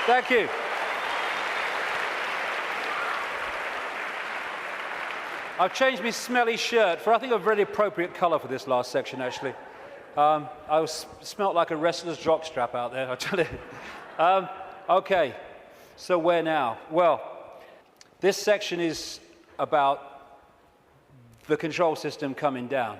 Thank you. I've changed my smelly shirt for, I think, a very appropriate color for this last section, actually. Smelt like a wrestler's jockstrap out there, I tell you. Okay, so where now? Well, this section is about the control system coming down,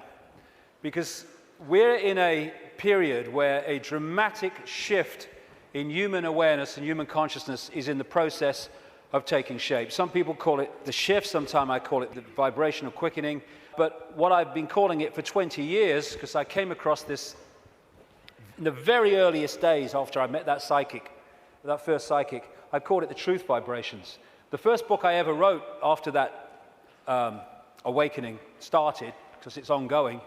because we're in a period where a dramatic shift in human awareness and human consciousness is in the process of taking shape. Some people call it the shift, sometimes I call it the vibrational quickening, but what I've been calling it for 20 years, because I came across this in the very earliest days after I met that first psychic, I called it the truth vibrations. The first book I ever wrote after that awakening started, because it's ongoing,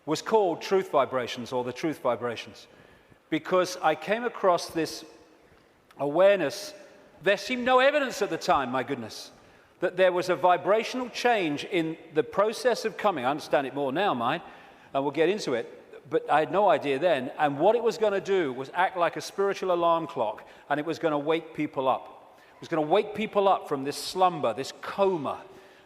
was called Truth Vibrations, or the Truth Vibrations. Because I came across this awareness. There seemed no evidence at the time, my goodness, that there was a vibrational change in the process of coming. I understand it more now, mind, and we'll get into it, but I had no idea then. And what it was going to do was act like a spiritual alarm clock, and it was going to wake people up. It was going to wake people up from this slumber, this coma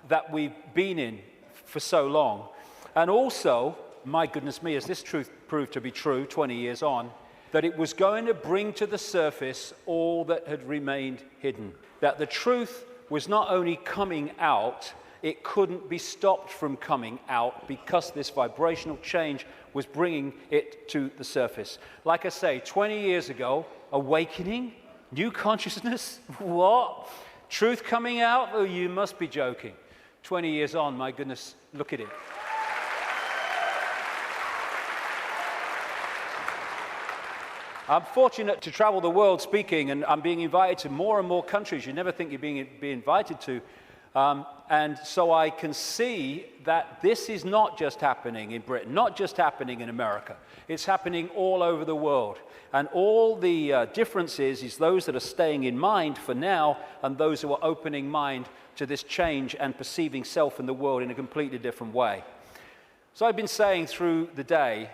that we've been in for so long. And also, my goodness me, as this truth proved to be true 20 years on, that it was going to bring to the surface all that had remained hidden. That the truth was not only coming out, it couldn't be stopped from coming out because this vibrational change was bringing it to the surface. Like I say, 20 years ago, awakening, new consciousness, what? Truth coming out? Oh, you must be joking. 20 years on, my goodness, look at it. I'm fortunate to travel the world speaking, and I'm being invited to more and more countries you never think you're being invited to. And so I can see that this is not just happening in Britain, not just happening in America. It's happening all over the world. And all the differences is those that are staying in mind for now and those who are opening mind to this change and perceiving self and the world in a completely different way. So I've been saying through the day,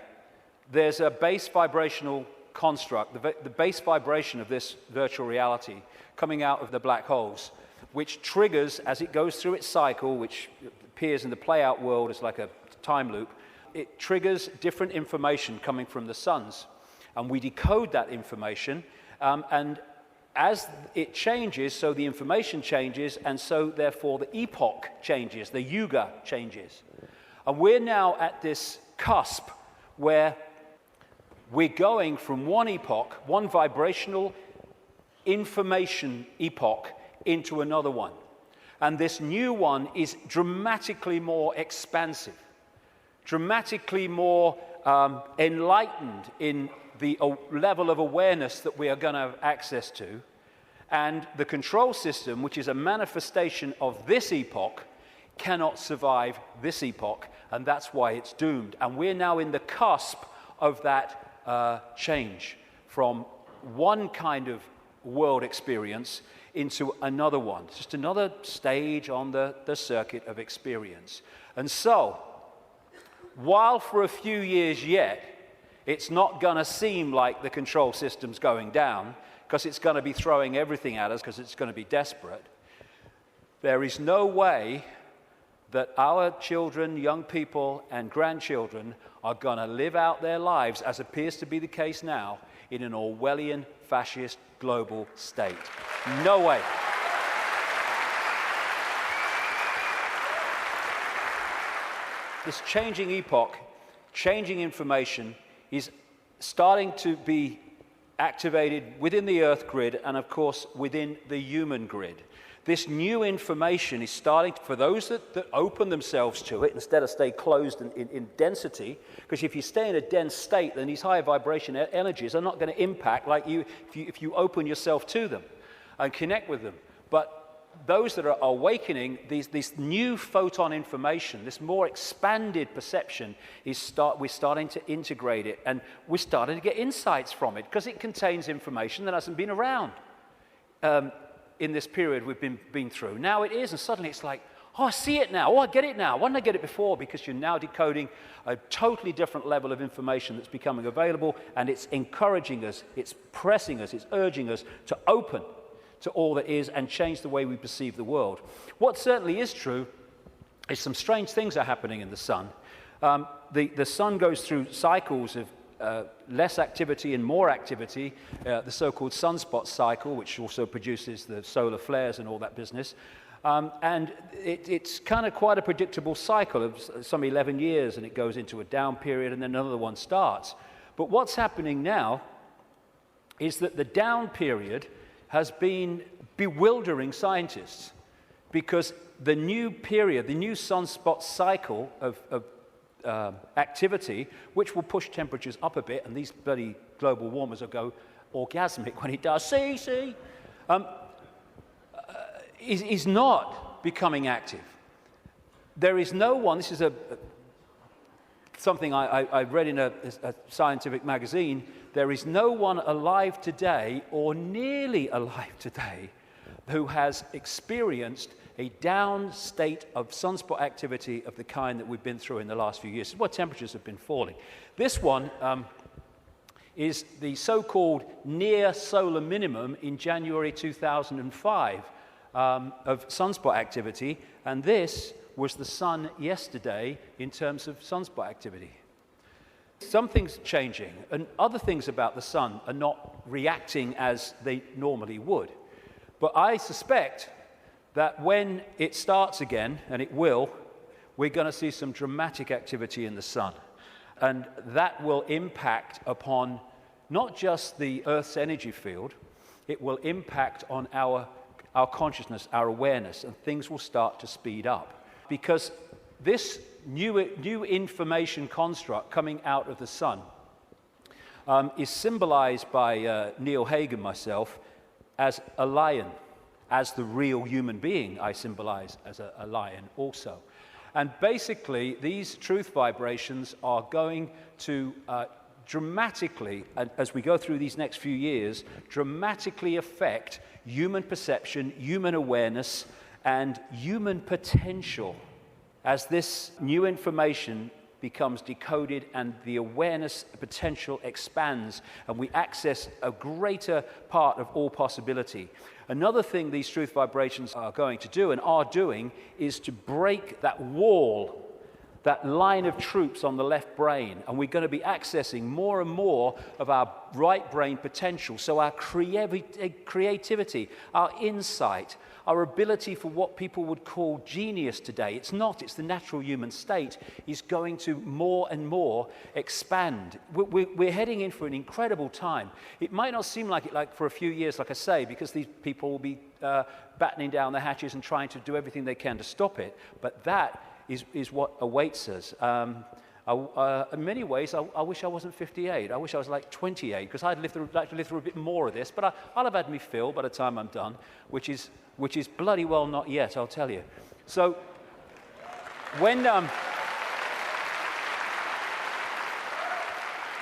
there's a base vibrational construct, the base vibration of this virtual reality coming out of the black holes, which triggers as it goes through its cycle, which appears in the play-out world as like a time loop. It triggers different information coming from the suns, and we decode that information, and as it changes, so the information changes, and so therefore the epoch changes, the yuga changes. And we're now at this cusp where we're going from one epoch, one vibrational information epoch, into another one. And this new one is dramatically more expansive, dramatically more enlightened in the level of awareness that we are going to have access to. And the control system, which is a manifestation of this epoch, cannot survive this epoch, and that's why it's doomed. And we're now in the cusp of that change from one kind of world experience into another one. It's just another stage on the circuit of experience. And so, while for a few years yet, it's not going to seem like the control system's going down, because it's going to be throwing everything at us, because it's going to be desperate, there is no way that our children, young people, and grandchildren are going to live out their lives, as appears to be the case now, in an Orwellian, fascist, global state. No way. This changing epoch, changing information, is starting to be activated within the Earth grid and, of course, within the human grid. This new information is starting, for those that open themselves to it, instead of stay closed in density, because if you stay in a dense state, then these higher vibration energies are not going to impact like you if you open yourself to them and connect with them. But those that are awakening, this new photon information, this more expanded perception, we're starting to integrate it, and we're starting to get insights from it, because it contains information that hasn't been around in this period we've been through. Now it is, and suddenly it's like, oh, I see it now. Oh, I get it now. Why didn't I get it before? Because you're now decoding a totally different level of information that's becoming available, and it's encouraging us, it's pressing us, it's urging us to open to all that is and change the way we perceive the world. What certainly is true is some strange things are happening in the sun. The sun goes through cycles of less activity and more activity, the so-called sunspot cycle, which also produces the solar flares and all that business. And it's kind of quite a predictable cycle of some 11 years, and it goes into a down period, and then another one starts. But what's happening now is that the down period has been bewildering scientists, because the new period, the new sunspot cycle of activity, which will push temperatures up a bit, and these bloody global warmers will go orgasmic when it does, is not becoming active. There is no one, this is something I read in a scientific magazine, there is no one alive today, or nearly alive today, who has experienced a down state of sunspot activity of the kind that we've been through in the last few years. This is why temperatures have been falling. This one is the so-called near solar minimum in January 2005 of sunspot activity, and this was the sun yesterday in terms of sunspot activity. Something's changing, and other things about the sun are not reacting as they normally would. But I suspect that when it starts again, and it will, we're going to see some dramatic activity in the sun. And that will impact upon not just the Earth's energy field, it will impact on our consciousness, our awareness, and things will start to speed up. Because this new information construct coming out of the sun is symbolized by Neil Hagen, myself, as a lion. As the real human being, I symbolize as a lion also. And basically, these truth vibrations are going to dramatically, as we go through these next few years, dramatically affect human perception, human awareness, and human potential as this new information becomes decoded and the awareness potential expands and we access a greater part of all possibility. Another thing these truth vibrations are going to do and are doing is to break that wall, that line of troops on the left brain, and we're going to be accessing more and more of our right brain potential. So our creativity, our insight, our ability for what people would call genius today, it's the natural human state, is going to more and more expand. We're heading in for an incredible time. It might not seem like it for a few years, like I say, because these people will be battening down the hatches and trying to do everything they can to stop it, but that is what awaits us. In many ways, I wish I wasn't 58. I wish I was like 28, because I'd like to live through a bit more of this. But I'll have had me fill by the time I'm done, which is bloody well not yet, I'll tell you. So when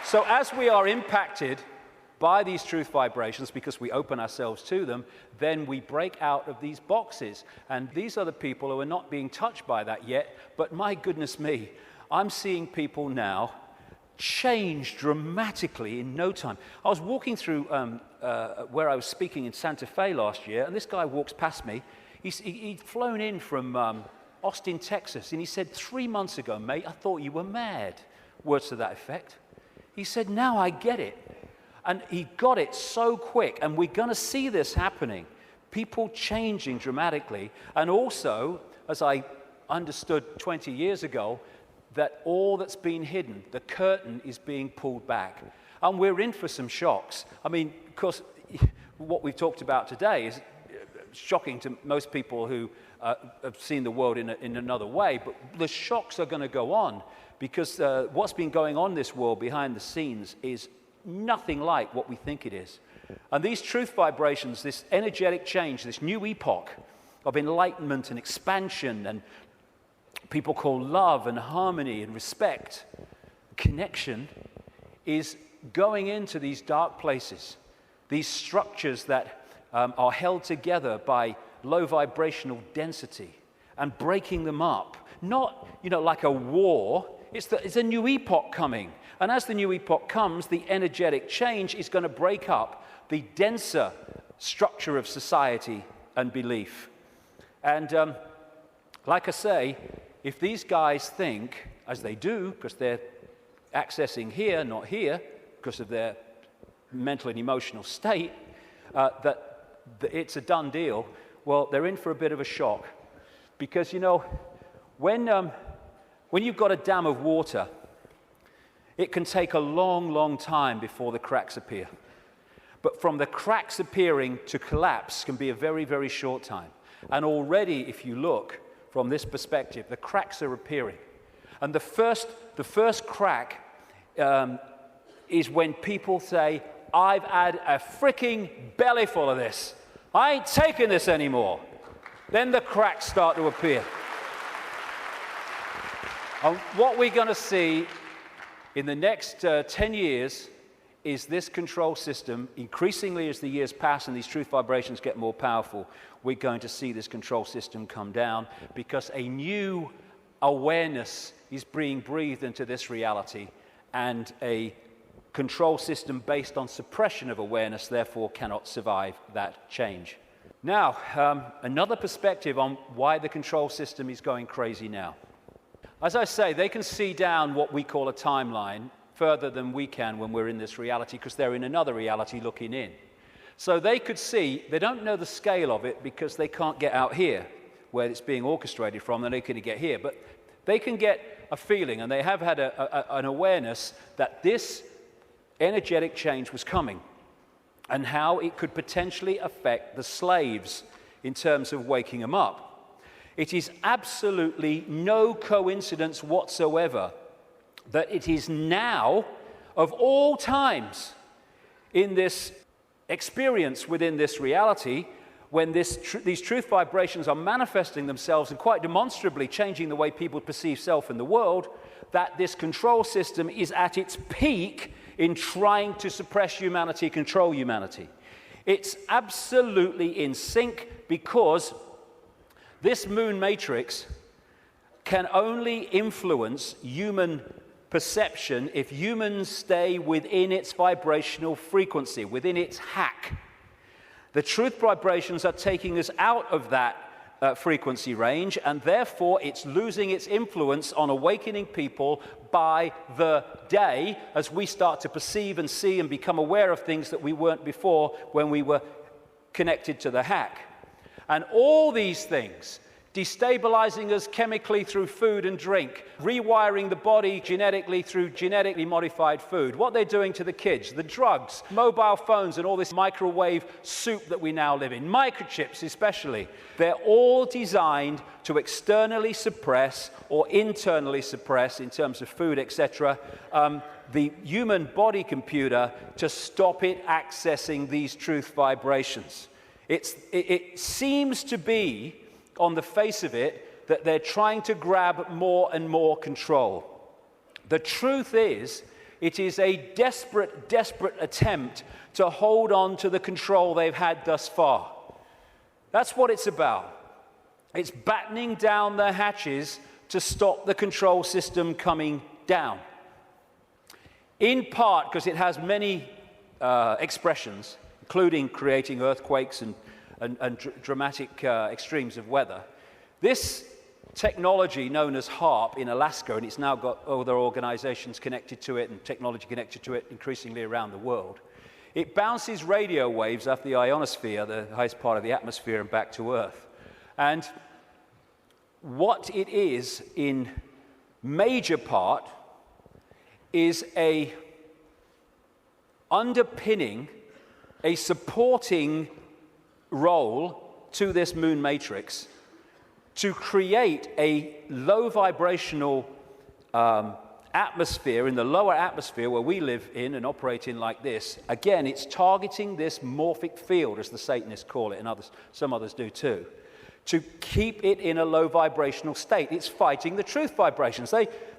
so as we are impacted by these truth vibrations, because we open ourselves to them, then we break out of these boxes. And these are the people who are not being touched by that yet, but my goodness me, I'm seeing people now change dramatically in no time. I was walking through where I was speaking in Santa Fe last year, and this guy walks past me. He'd flown in from Austin, Texas, and he said, 3 months ago, mate, I thought you were mad. Words to that effect. He said, now I get it. And he got it so quick, and we're going to see this happening. People changing dramatically, and also, as I understood 20 years ago, that all that's been hidden, the curtain is being pulled back. And we're in for some shocks. I mean, of course, what we've talked about today is shocking to most people who have seen the world in another way, but the shocks are going to go on, because what's been going on in this world behind the scenes is nothing like what we think it is. And these truth vibrations, this energetic change, this new epoch, of enlightenment and expansion, and people call love and harmony and respect, connection, is going into these dark places, these structures that are held together by low vibrational density, and breaking them up. Not, like a war. It's a new epoch coming. And as the new epoch comes, the energetic change is going to break up the denser structure of society and belief. And like I say, if these guys think, as they do, because they're accessing here, not here, because of their mental and emotional state, that it's a done deal, well, they're in for a bit of a shock. Because, when you've got a dam of water, it can take a long, long time before the cracks appear. But from the cracks appearing to collapse can be a very, very short time. And already, if you look from this perspective, the cracks are appearing. And the first crack is when people say, I've had a freaking belly full of this. I ain't taking this anymore. Then the cracks start to appear. And what we're going to see in the next 10 years is this control system, increasingly as the years pass and these truth vibrations get more powerful, we're going to see this control system come down because a new awareness is being breathed into this reality, and a control system based on suppression of awareness therefore cannot survive that change. Now, another perspective on why the control system is going crazy now. As I say, they can see down what we call a timeline further than we can when we're in this reality, because they're in another reality looking in. So they could see, they don't know the scale of it because they can't get out here where it's being orchestrated from, and they couldn't get here. But they can get a feeling, and they have had an awareness that this energetic change was coming and how it could potentially affect the slaves in terms of waking them up. It is absolutely no coincidence whatsoever that it is now, of all times, in this experience within this reality, when these truth vibrations are manifesting themselves and quite demonstrably changing the way people perceive self and the world, that this control system is at its peak in trying to suppress humanity, control humanity. It's absolutely in sync because this moon matrix can only influence human perception if humans stay within its vibrational frequency, within its hack. The truth vibrations are taking us out of that frequency range, and therefore it's losing its influence on awakening people by the day as we start to perceive and see and become aware of things that we weren't before when we were connected to the hack. And all these things, destabilizing us chemically through food and drink, rewiring the body genetically through genetically modified food, what they're doing to the kids, the drugs, mobile phones, and all this microwave soup that we now live in, microchips especially, they're all designed to externally suppress or internally suppress, in terms of food, etc., the human body computer to stop it accessing these truth vibrations. It seems to be, on the face of it, that they're trying to grab more and more control. The truth is, it is a desperate, desperate attempt to hold on to the control they've had thus far. That's what it's about. It's battening down the hatches to stop the control system coming down. In part because it has many expressions, including creating earthquakes and dramatic extremes of weather. This technology known as HAARP in Alaska, and it's now got other organizations connected to it and technology connected to it increasingly around the world, it bounces radio waves off the ionosphere, the highest part of the atmosphere, and back to Earth. And what it is in major part is a underpinning, a supporting role to this moon matrix to create a low vibrational atmosphere in the lower atmosphere where we live in and operate in like this. Again, it's targeting this morphic field, as the Satanists call it, and some others do too, to keep it in a low vibrational state. It's fighting the truth vibrations.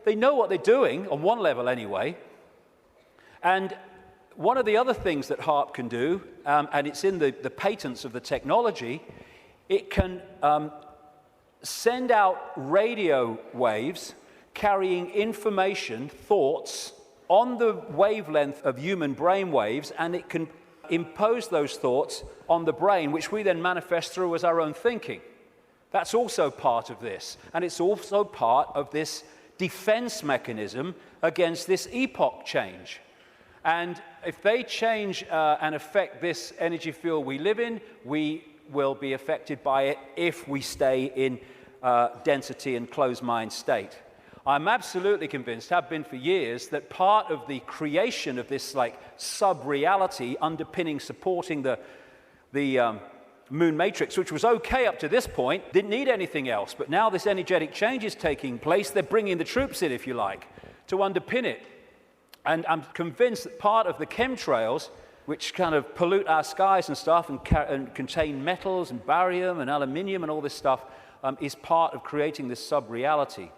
They know what they're doing, on one level anyway. And one of the other things that HAARP can do, and it's in the patents of the technology, it can send out radio waves carrying information, thoughts, on the wavelength of human brain waves, and it can impose those thoughts on the brain, which we then manifest through as our own thinking. That's also part of this, and it's also part of this defense mechanism against this epoch change. And if they change and affect this energy field we live in, we will be affected by it if we stay in density and closed mind state. I'm absolutely convinced, have been for years, that part of the creation of this like sub-reality underpinning, supporting the moon matrix, which was okay up to this point, didn't need anything else. But now this energetic change is taking place. They're bringing the troops in, if you like, to underpin it. And I'm convinced that part of the chemtrails, which kind of pollute our skies and stuff and contain metals and barium and aluminium and all this stuff, is part of creating this sub-reality.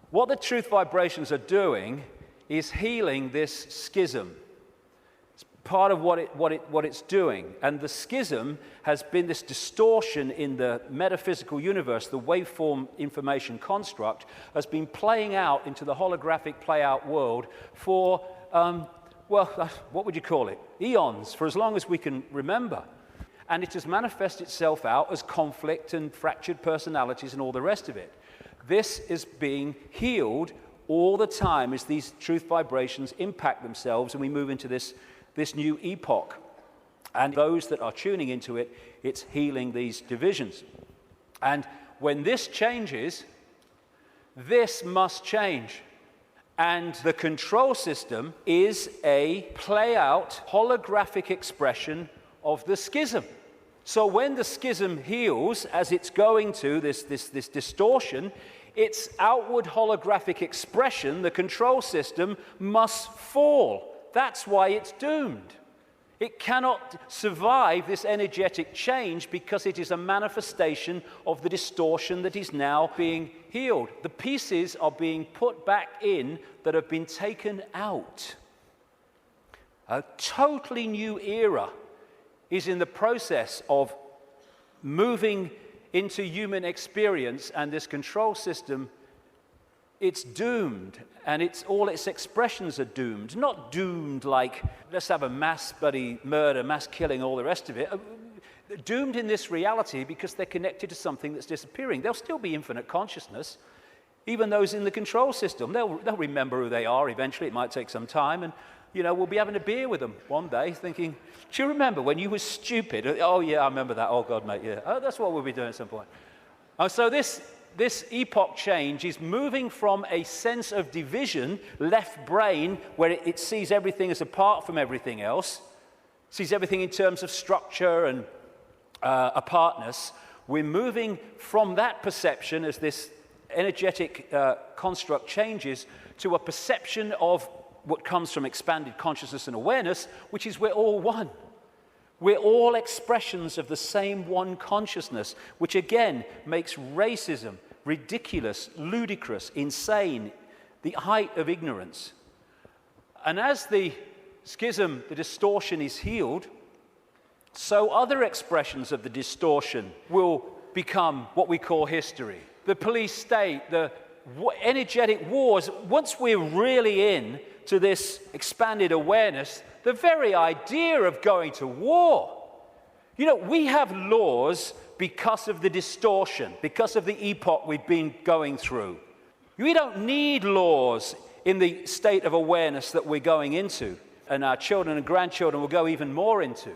What the truth vibrations are doing is healing this schism. It's part of what it's doing. And the schism has been this distortion in the metaphysical universe, the waveform information construct, has been playing out into the holographic play-out world for, what would you call it? Eons, for as long as we can remember. And it has manifested itself out as conflict and fractured personalities and all the rest of it. This is being healed all the time as these truth vibrations impact themselves and we move into this new epoch. And those that are tuning into it, it's healing these divisions. And when this changes, this must change. And the control system is a play-out holographic expression of the schism. So when the schism heals, as it's going to, this distortion, its outward holographic expression, the control system, must fall. That's why it's doomed. It cannot survive this energetic change because it is a manifestation of the distortion that is now being healed. The pieces are being put back in that have been taken out. A totally new era is in the process of moving into human experience, and this control system, it's doomed, and all its expressions are doomed. Not doomed like, let's have a mass bloody murder, mass killing, all the rest of it. Doomed in this reality because they're connected to something that's disappearing. There'll still be infinite consciousness, even those in the control system. They'll remember who they are eventually. It might take some time, and we'll be having a beer with them one day thinking, do you remember when you were stupid? Oh, yeah, I remember that. Oh, God, mate, yeah. Oh, that's what we'll be doing at some point. So this epoch change is moving from a sense of division, left brain, where it sees everything as apart from everything else, sees everything in terms of structure and apartness. We're moving from that perception as this energetic construct changes to a perception of what comes from expanded consciousness and awareness, which is we're all one. We're all expressions of the same one consciousness, which again makes racism ridiculous, ludicrous, insane, the height of ignorance. And as the schism, the distortion is healed, so other expressions of the distortion will become what we call history. The police state, the energetic wars, once we're really in to this expanded awareness, the very idea of going to war. We have laws because of the distortion, because of the epoch we've been going through. We don't need laws in the state of awareness that we're going into, and our children and grandchildren will go even more into.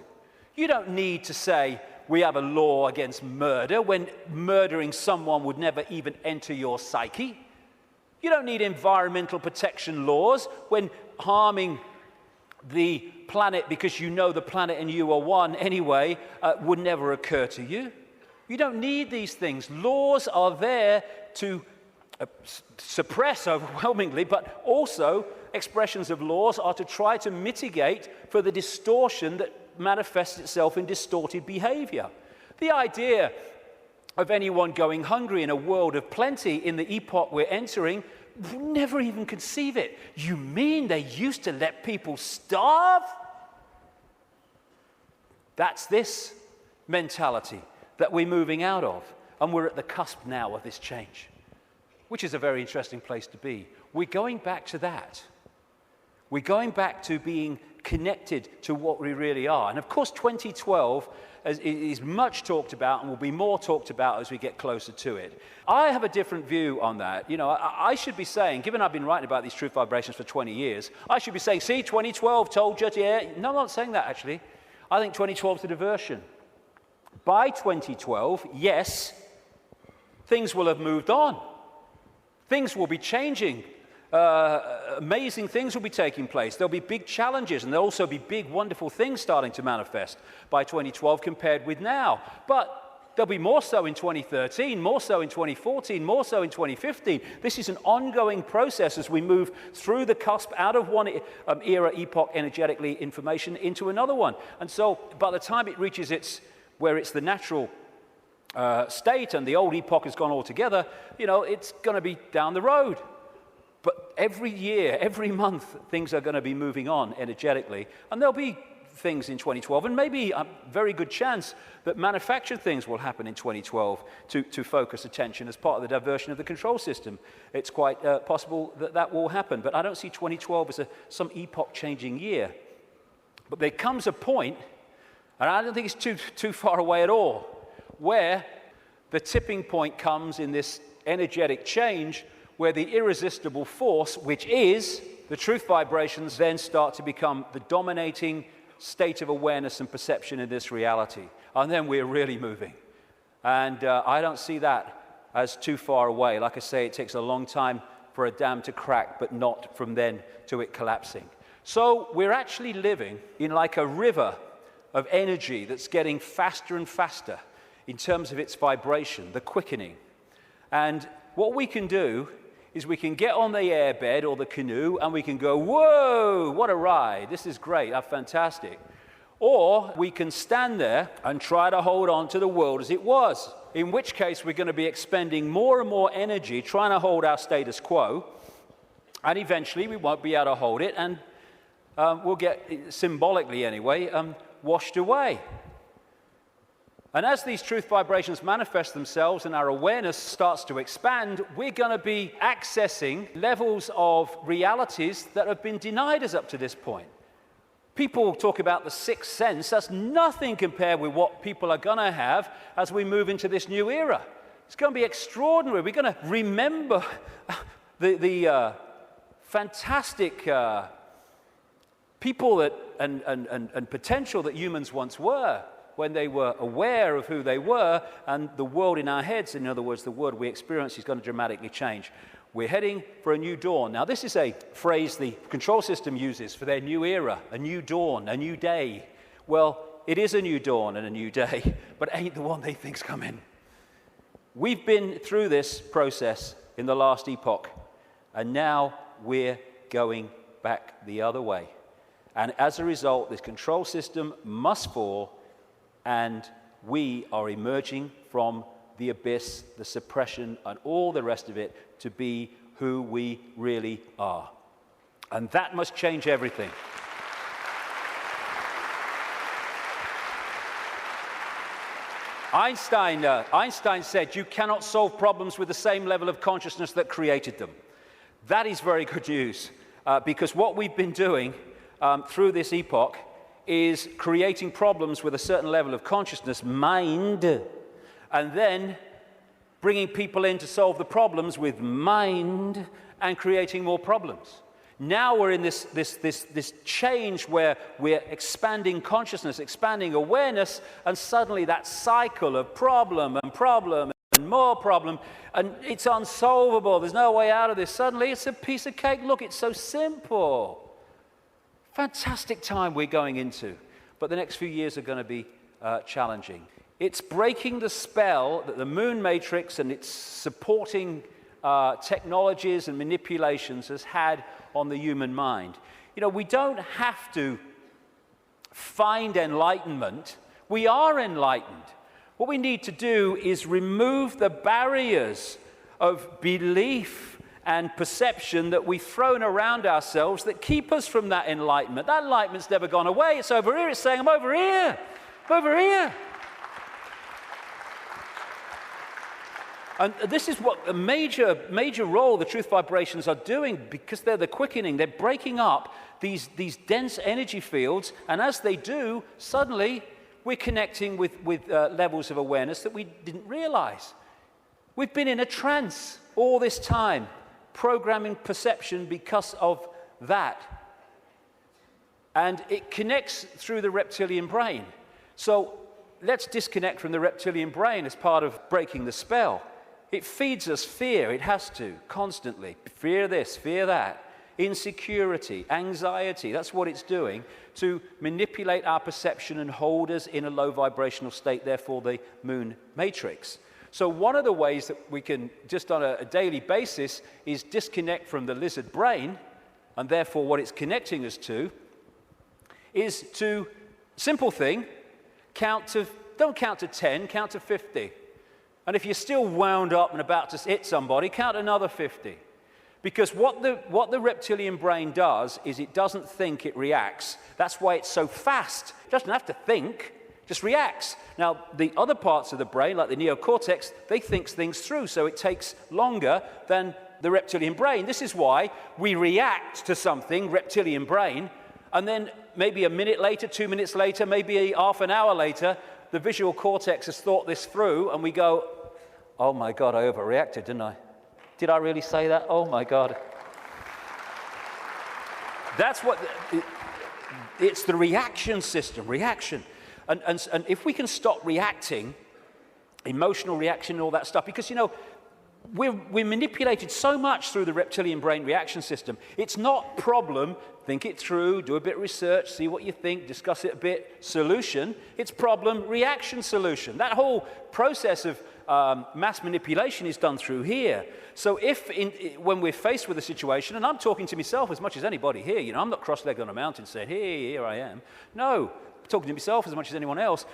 You don't need to say we have a law against murder when murdering someone would never even enter your psyche. You don't need environmental protection laws when harming the planet because you know the planet and you are one anyway would never occur to you. You don't need these things. Laws are there to suppress overwhelmingly, but also expressions of laws are to try to mitigate for the distortion that manifests itself in distorted behavior. The idea of anyone going hungry in a world of plenty in the epoch we're entering, never even conceive it. You mean they used to let people starve? That's this mentality that we're moving out of, and we're at the cusp now of this change, which is a very interesting place to be. We're going back to that. We're going back to being connected to what we really are. And of course, 2012 is much talked about and will be more talked about as we get closer to it. I have a different view on that. You know, I should be saying, given I've been writing about these truth vibrations for 20 years, I should be saying, see, 2012 told you, yeah. No, I'm not saying that, actually. I think 2012 is a diversion. By 2012, yes, things will have moved on. Things will be changing. Amazing things will be taking place. There'll be big challenges, and there'll also be big, wonderful things starting to manifest by 2012 compared with now. But there'll be more so in 2013, more so in 2014, more so in 2015. This is an ongoing process as we move through the cusp out of one era, epoch, energetically, information, into another one. And so by the time it reaches where it's the natural state and the old epoch has gone altogether, you know, it's going to be down the road. But every year, every month, things are going to be moving on energetically. And there'll be things in 2012, and maybe a very good chance that manufactured things will happen in 2012 to focus attention as part of the diversion of the control system. It's quite possible that that will happen. But I don't see 2012 as some epoch-changing year. But there comes a point, and I don't think it's too far away at all, where the tipping point comes in this energetic change where the irresistible force, which is the truth vibrations, then start to become the dominating state of awareness and perception in this reality. And then we're really moving. And I don't see that as too far away. Like I say, it takes a long time for a dam to crack, but not from then to it collapsing. So we're actually living in like a river of energy that's getting faster and faster in terms of its vibration, the quickening. And what we can do is we can get on the airbed or the canoe and we can go, whoa, what a ride, this is great, that's fantastic. Or we can stand there and try to hold on to the world as it was, in which case we're going to be expending more and more energy trying to hold our status quo, and eventually we won't be able to hold it, and we'll get, symbolically anyway, washed away. And as these truth vibrations manifest themselves and our awareness starts to expand, we're going to be accessing levels of realities that have been denied us up to this point. People talk about the sixth sense. That's nothing compared with what people are going to have as we move into this new era. It's going to be extraordinary. We're going to remember the fantastic people that and potential that humans once were, when they were aware of who they were, and the world in our heads, in other words, the world we experience, is going to dramatically change. We're heading for a new dawn. Now, this is a phrase the control system uses for their new era, a new dawn, a new day. Well, it is a new dawn and a new day, but it ain't the one they think's coming. We've been through this process in the last epoch, and now we're going back the other way. And as a result, this control system must fall, and we are emerging from the abyss, the suppression, and all the rest of it to be who we really are. And that must change everything. Einstein said, you cannot solve problems with the same level of consciousness that created them. That is very good news, because what we've been doing through this epoch is creating problems with a certain level of consciousness, mind, and then bringing people in to solve the problems with mind and creating more problems. Now we're in this change where we're expanding consciousness, expanding awareness, and suddenly that cycle of problem and more problem, and it's unsolvable. There's no way out of this. Suddenly it's a piece of cake. Look, it's so simple. Fantastic time we're going into, but the next few years are going to be challenging. It's breaking the spell that the moon matrix and its supporting technologies and manipulations has had on the human mind. You know, we don't have to find enlightenment. We are enlightened. What we need to do is remove the barriers of belief and perception that we've thrown around ourselves that keep us from that enlightenment. That enlightenment's never gone away. It's over here. It's saying, I'm over here. I'm over here. And this is what a major role the truth vibrations are doing, because they're the quickening. They're breaking up these dense energy fields, and as they do, suddenly we're connecting with levels of awareness that we didn't realize. We've been in a trance all this time, programming perception because of that. And it connects through the reptilian brain. So let's disconnect from the reptilian brain as part of breaking the spell. It feeds us fear. It has to, constantly. Fear this, fear that. Insecurity, anxiety. That's what it's doing to manipulate our perception and hold us in a low vibrational state, therefore the moon matrix. So one of the ways that we can, just on a daily basis, is disconnect from the lizard brain, and therefore what it's connecting us to is to, simple thing, don't count to 10, count to 50. And if you're still wound up and about to hit somebody, count another 50. Because what the reptilian brain does is it doesn't think, it reacts. That's why it's so fast. It doesn't have to think, just reacts. Now, the other parts of the brain, like the neocortex, they think things through, so it takes longer than the reptilian brain. This is why we react to something, reptilian brain, and then maybe a minute later, 2 minutes later, maybe half an hour later, the visual cortex has thought this through, and we go, oh my God, I overreacted, didn't I? Did I really say that? Oh my God. That's what, it's the reaction system, reaction. And if we can stop reacting, emotional reaction and all that stuff, because, you know, we're manipulated so much through the reptilian brain reaction system. It's not problem, think it through, do a bit of research, see what you think, discuss it a bit, solution. It's problem, reaction, solution. That whole process of mass manipulation is done through here. So when we're faced with a situation, and I'm talking to myself as much as anybody here, you know, I'm not cross-legged on a mountain saying, hey, here I am. No, I'm talking to myself as much as anyone else.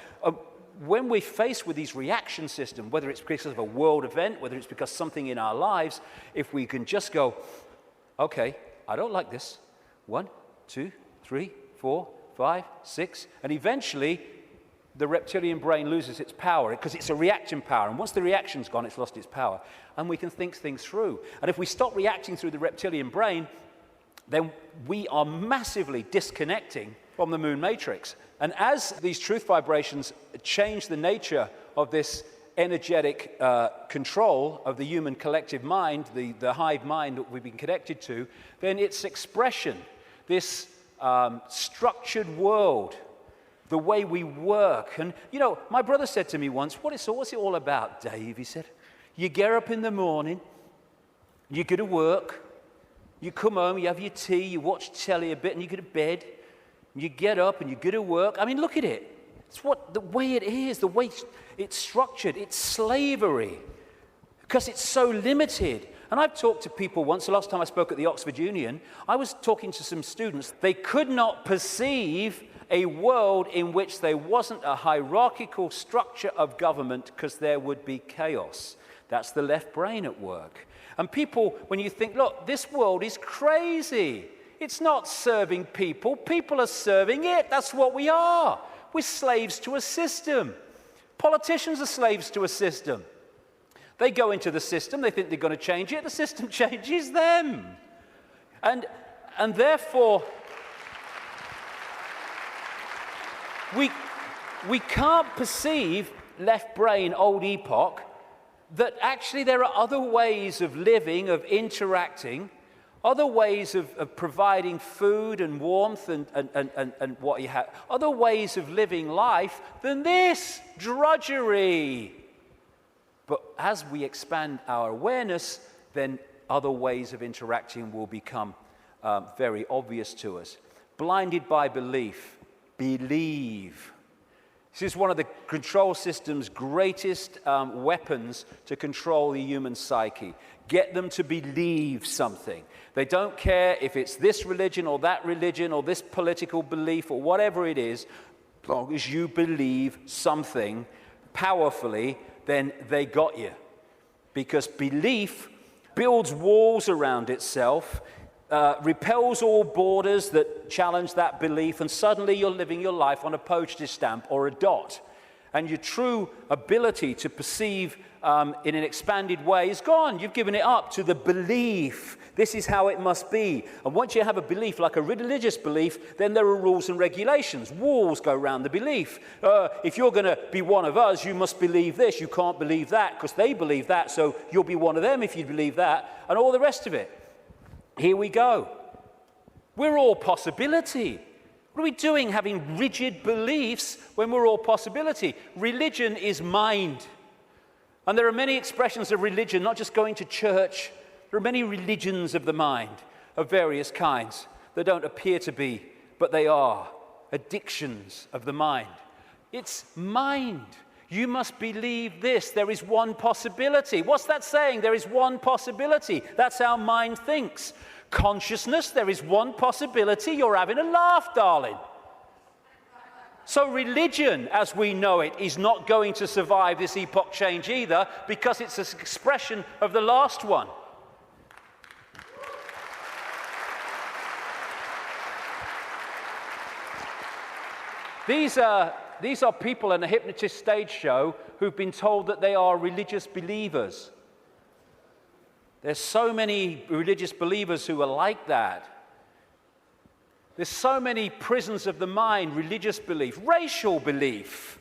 When we're faced with these reaction systems, whether it's because of a world event, whether it's because something in our lives, if we can just go, okay, I don't like this. 1, 2, 3, 4, 5, 6, and eventually the reptilian brain loses its power because it's a reaction power. And once the reaction's gone, it's lost its power. And we can think things through. And if we stop reacting through the reptilian brain, then we are massively disconnecting from the moon matrix. And as these truth vibrations change the nature of this energetic control of the human collective mind, the hive mind that we've been connected to, then its expression, this structured world, the way we work. And, you know, my brother said to me once, what's it all about, Dave? He said, you get up in the morning, you go to work, you come home, you have your tea, you watch telly a bit, and you go to bed. You get up and you go to work. I mean, look at it. It's the way it is, the way it's structured. It's slavery because it's so limited. And I've talked to people once, the last time I spoke at the Oxford Union, I was talking to some students. They could not perceive a world in which there wasn't a hierarchical structure of government because there would be chaos. That's the left brain at work. And people, when you think, look, this world is crazy. It's not serving people. People are serving it. That's what we are. We're slaves to a system. Politicians are slaves to a system. They go into the system. They think they're going to change it. The system changes them. And therefore, we can't perceive left brain, old epoch, that actually there are other ways of living, of interacting, other ways of providing food and warmth and what you have, other ways of living life than this drudgery. But as we expand our awareness, then other ways of interacting will become very obvious to us. Blinded by belief, believe. This is one of the control system's greatest weapons to control the human psyche. Get them to believe something. They don't care if it's this religion or this political belief or whatever it is, as long as you believe something, powerfully, then they got you. Because belief builds walls around itself, repels all borders that challenge that belief, and suddenly you're living your life on a postage stamp or a dot. And your true ability to perceive in an expanded way is gone. You've given it up to the belief. This is how it must be. And once you have a belief, like a religious belief, then there are rules and regulations. Walls go around the belief. If you're going to be one of us, you must believe this. You can't believe that because they believe that, so you'll be one of them if you believe that, and all the rest of it. Here we go. We're all possibility. What are we doing having rigid beliefs when we're all possibility? Religion is mind. And there are many expressions of religion, not just going to church. There are many religions of the mind of various kinds that don't appear to be, but they are addictions of the mind. It's mind. You must believe this. There is one possibility. What's that saying? There is one possibility. That's how mind thinks. Consciousness, there is one possibility. You're having a laugh, darling. So religion, as we know it, is not going to survive this epoch change either, because it's an expression of the last one. These are people in a hypnotist stage show who've been told that they are religious believers. There's so many religious believers who are like that. There's so many prisons of the mind, religious belief, racial belief.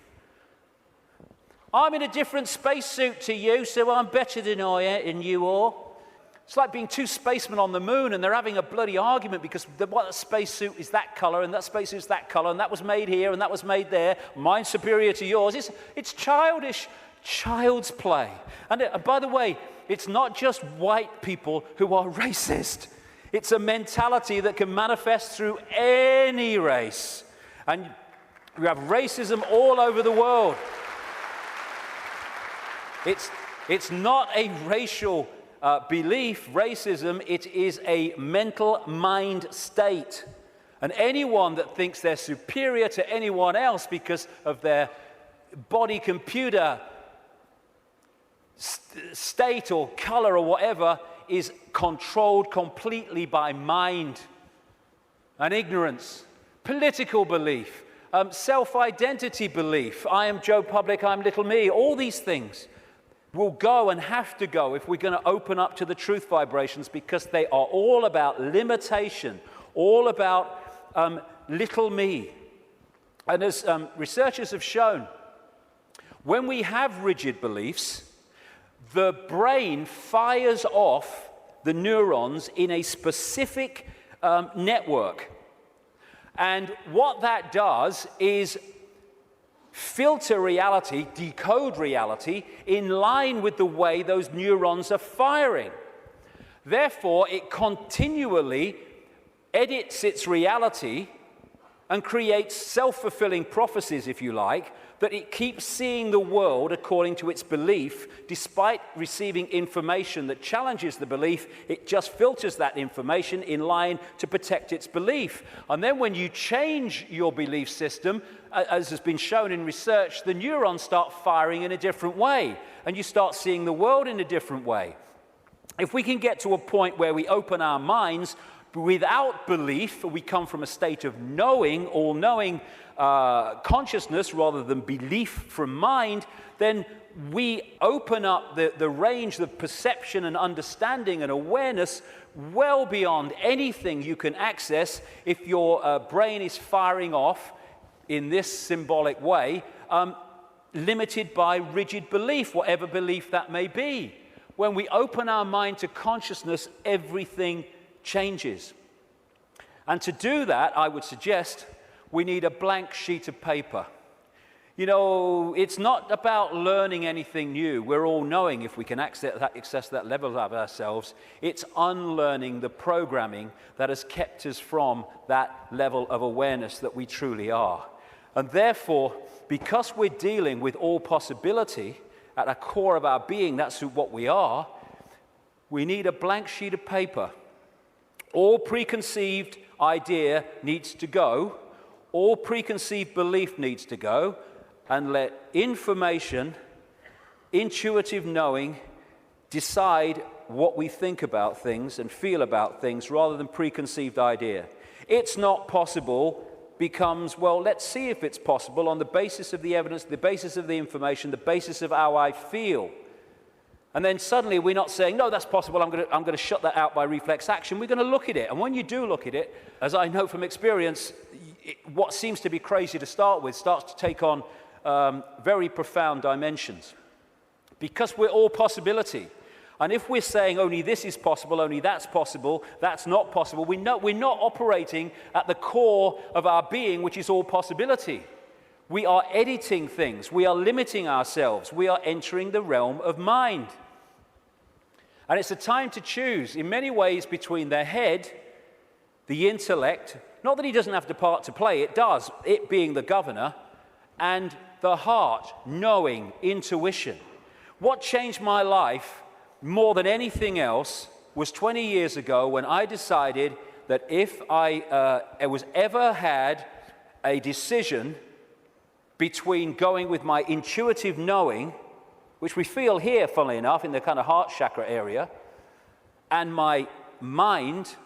I'm in a different spacesuit to you, so I'm better than you all. It's like being two spacemen on the moon and they're having a bloody argument because what spacesuit is that color and that spacesuit is that color and that was made here and that was made there. Mine's superior to yours. It's childish, child's play. And by the way, it's not just white people who are racist. It's a mentality that can manifest through any race. And we have racism all over the world. It's not a racial belief, racism. It is a mental mind state. And anyone that thinks they're superior to anyone else because of their body computer state or color or whatever is controlled completely by mind and ignorance, political belief, self-identity belief. I am Joe Public, I'm little me. All these things will go and have to go if we're going to open up to the truth vibrations, because they are all about limitation, all about little me. And as researchers have shown, when we have rigid beliefs, the brain fires off the neurons in a specific network. And what that does is filter reality, decode reality, in line with the way those neurons are firing. Therefore, it continually edits its reality and creates self-fulfilling prophecies, if you like, that it keeps seeing the world according to its belief. Despite receiving information that challenges the belief, it just filters that information in line to protect its belief. And then when you change your belief system, as has been shown in research, the neurons start firing in a different way, and you start seeing the world in a different way. If we can get to a point where we open our minds without belief, we come from a state of knowing, all-knowing consciousness rather than belief from mind, then we open up the range of perception and understanding and awareness well beyond anything you can access if your brain is firing off in this symbolic way, limited by rigid belief, whatever belief that may be. When we open our mind to consciousness, everything changes. And to do that, I would suggest we need a blank sheet of paper. You know, it's not about learning anything new. We're all knowing if we can access that level of ourselves. It's unlearning the programming that has kept us from that level of awareness that we truly are. And therefore, because we're dealing with all possibility at the core of our being, that's what we are, we need a blank sheet of paper. All preconceived idea needs to go. All preconceived belief needs to go. and let information, intuitive knowing, decide what we think about things and feel about things rather than preconceived idea. It's not possible becomes, well, let's see if it's possible on the basis of the evidence, the basis of the information, the basis of how I feel. And then suddenly we're not saying, no, that's possible, I'm going to shut that out by reflex action. We're going to look at it. And when you do look at it, as I know from experience, what seems to be crazy to start with starts to take on very profound dimensions. Because we're all possibility. And if we're saying only this is possible, only that's not possible, we're not operating at the core of our being, which is all possibility. We are editing things. We are limiting ourselves. We are entering the realm of mind. And it's a time to choose, in many ways, between the head, the intellect, not that he doesn't have the part to play, it does, it being the governor, and the heart, knowing, intuition. What changed my life more than anything else was 20 years ago when I decided that if I was ever had a decision between going with my intuitive knowing, which we feel here, funnily enough, in the kind of heart chakra area, and my mind,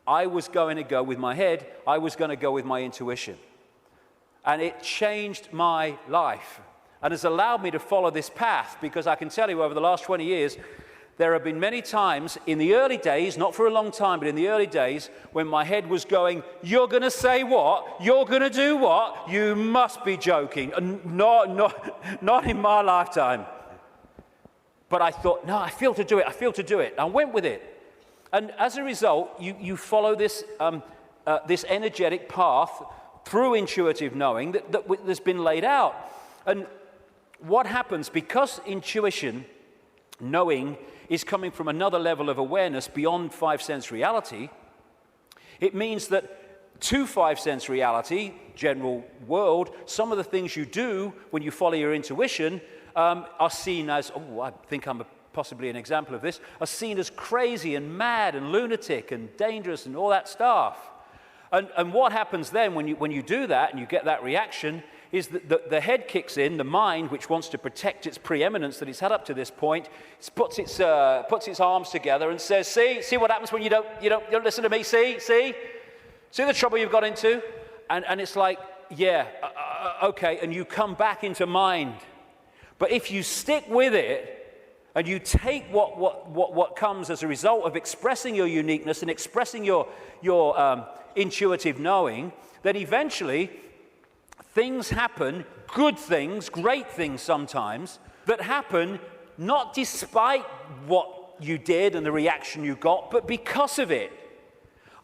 I was going to go with my head, I was going to go with my intuition. And it changed my life and has allowed me to follow this path, because I can tell you over the last 20 years, there have been many times in the early days, not for a long time, but in the early days, when my head was going, you're going to say what? You're going to do what? You must be joking. Not in my lifetime. But I thought, no, I feel to do it. I went with it. And as a result, you follow this energetic path through intuitive knowing that's been laid out. And what happens, because intuition, knowing, is coming from another level of awareness beyond five-sense reality, it means that to five-sense reality, general world, some of the things you do when you follow your intuition are seen as, I think I'm possibly an example of this, are seen as crazy and mad and lunatic and dangerous and all that stuff. And what happens then when you do that and you get that reaction is that the head kicks in, the mind, which wants to protect its preeminence that it's had up to this point, puts its arms together and says, see what happens when you don't listen to me, see the trouble you've got into? And it's like, okay, and you come back into mind. But if you stick with it, and you take what comes as a result of expressing your uniqueness and expressing your intuitive knowing, then eventually things happen, good things, great things sometimes, that happen not despite what you did and the reaction you got, but because of it.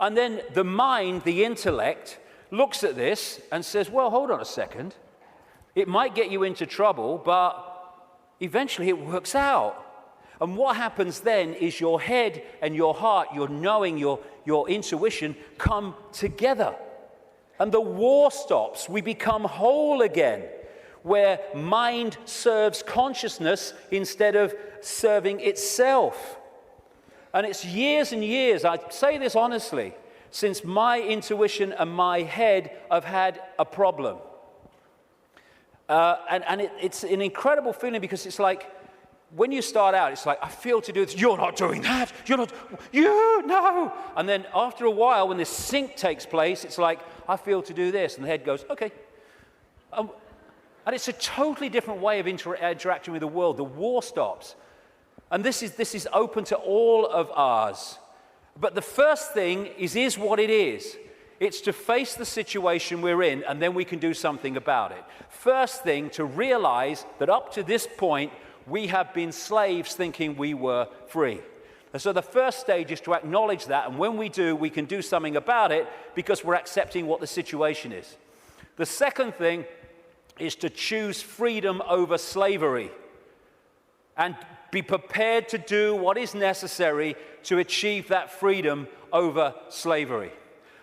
And then the mind, the intellect, looks at this and says, well, hold on a second. It might get you into trouble, but eventually it works out. And what happens then is your head and your heart, your knowing, your intuition come together. And the war stops. We become whole again, where mind serves consciousness instead of serving itself. And it's years and years, I say this honestly, since my intuition and my head have had a problem. It's an incredible feeling, because it's like, when you start out, it's like, I feel to do this. You're not doing that. No. And then after a while, when this sync takes place, it's like, I feel to do this. And the head goes, okay. And it's a totally different way of interacting with the world. The war stops. And this is open to all of ours. But the first thing is what it is. It's to face the situation we're in, and then we can do something about it. First thing, to realize that up to this point, we have been slaves thinking we were free. And so the first stage is to acknowledge that, and when we do, we can do something about it because we're accepting what the situation is. The second thing is to choose freedom over slavery and be prepared to do what is necessary to achieve that freedom over slavery.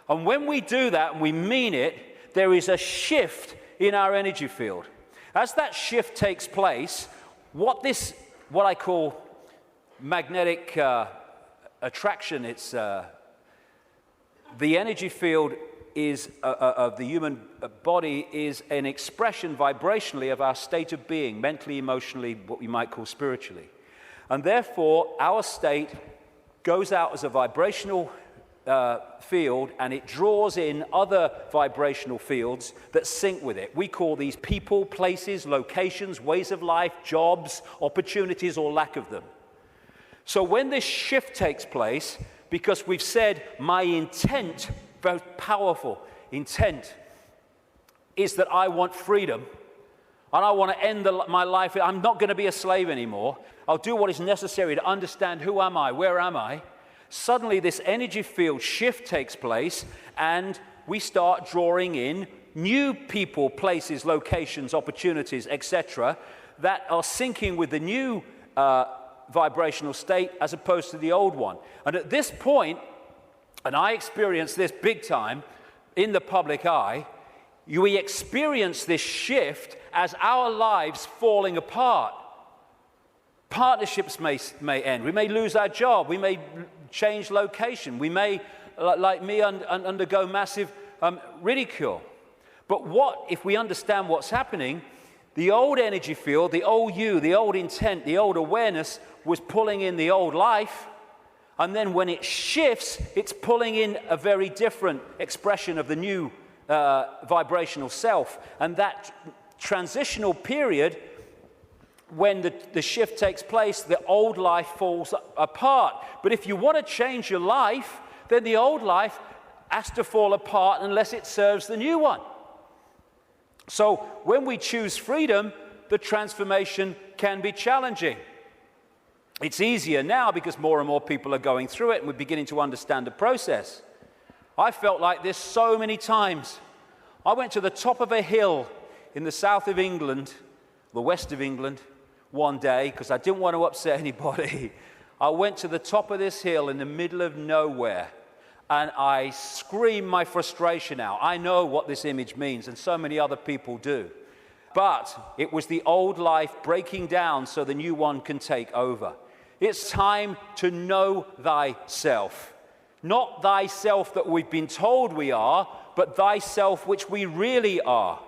And when we do that and we mean it, there is a shift in our energy field. As that shift takes place, what I call magnetic attraction, it's the energy field of the human body is an expression vibrationally of our state of being, mentally, emotionally, what we might call spiritually. And therefore, our state goes out as a vibrational field, and it draws in other vibrational fields that sync with it. We call these people, places, locations, ways of life, jobs, opportunities, or lack of them. So when this shift takes place, because we've said my intent, very powerful intent, is that I want freedom, and I want to end my life. I'm not going to be a slave anymore. I'll do what is necessary to understand who am I, where am I. Suddenly this energy field shift takes place, and we start drawing in new people, places, locations, opportunities, etc., that are syncing with the new vibrational state as opposed to the old one. And at this point, and I experienced this big time in the public eye, we experience this shift as our lives falling apart. Partnerships may end. We may lose our job. We may change location. We may, like me, undergo massive ridicule. But what if we understand what's happening? The old energy field, the old you, the old intent, the old awareness was pulling in the old life. And then when it shifts, it's pulling in a very different expression of the new vibrational self. And that transitional period, when the shift takes place, the old life falls apart. But if you want to change your life, then the old life has to fall apart unless it serves the new one. So when we choose freedom, the transformation can be challenging. It's easier now because more and more people are going through it and we're beginning to understand the process. I felt like this so many times. I went to the top of a hill in the south of England, the west of England, one day because I didn't want to upset anybody. I went to the top of this hill in the middle of nowhere and I screamed my frustration out. I know what this image means, and so many other people do. But it was the old life breaking down so the new one can take over. It's time to know thyself. Not thyself that we've been told we are, but thyself which we really are.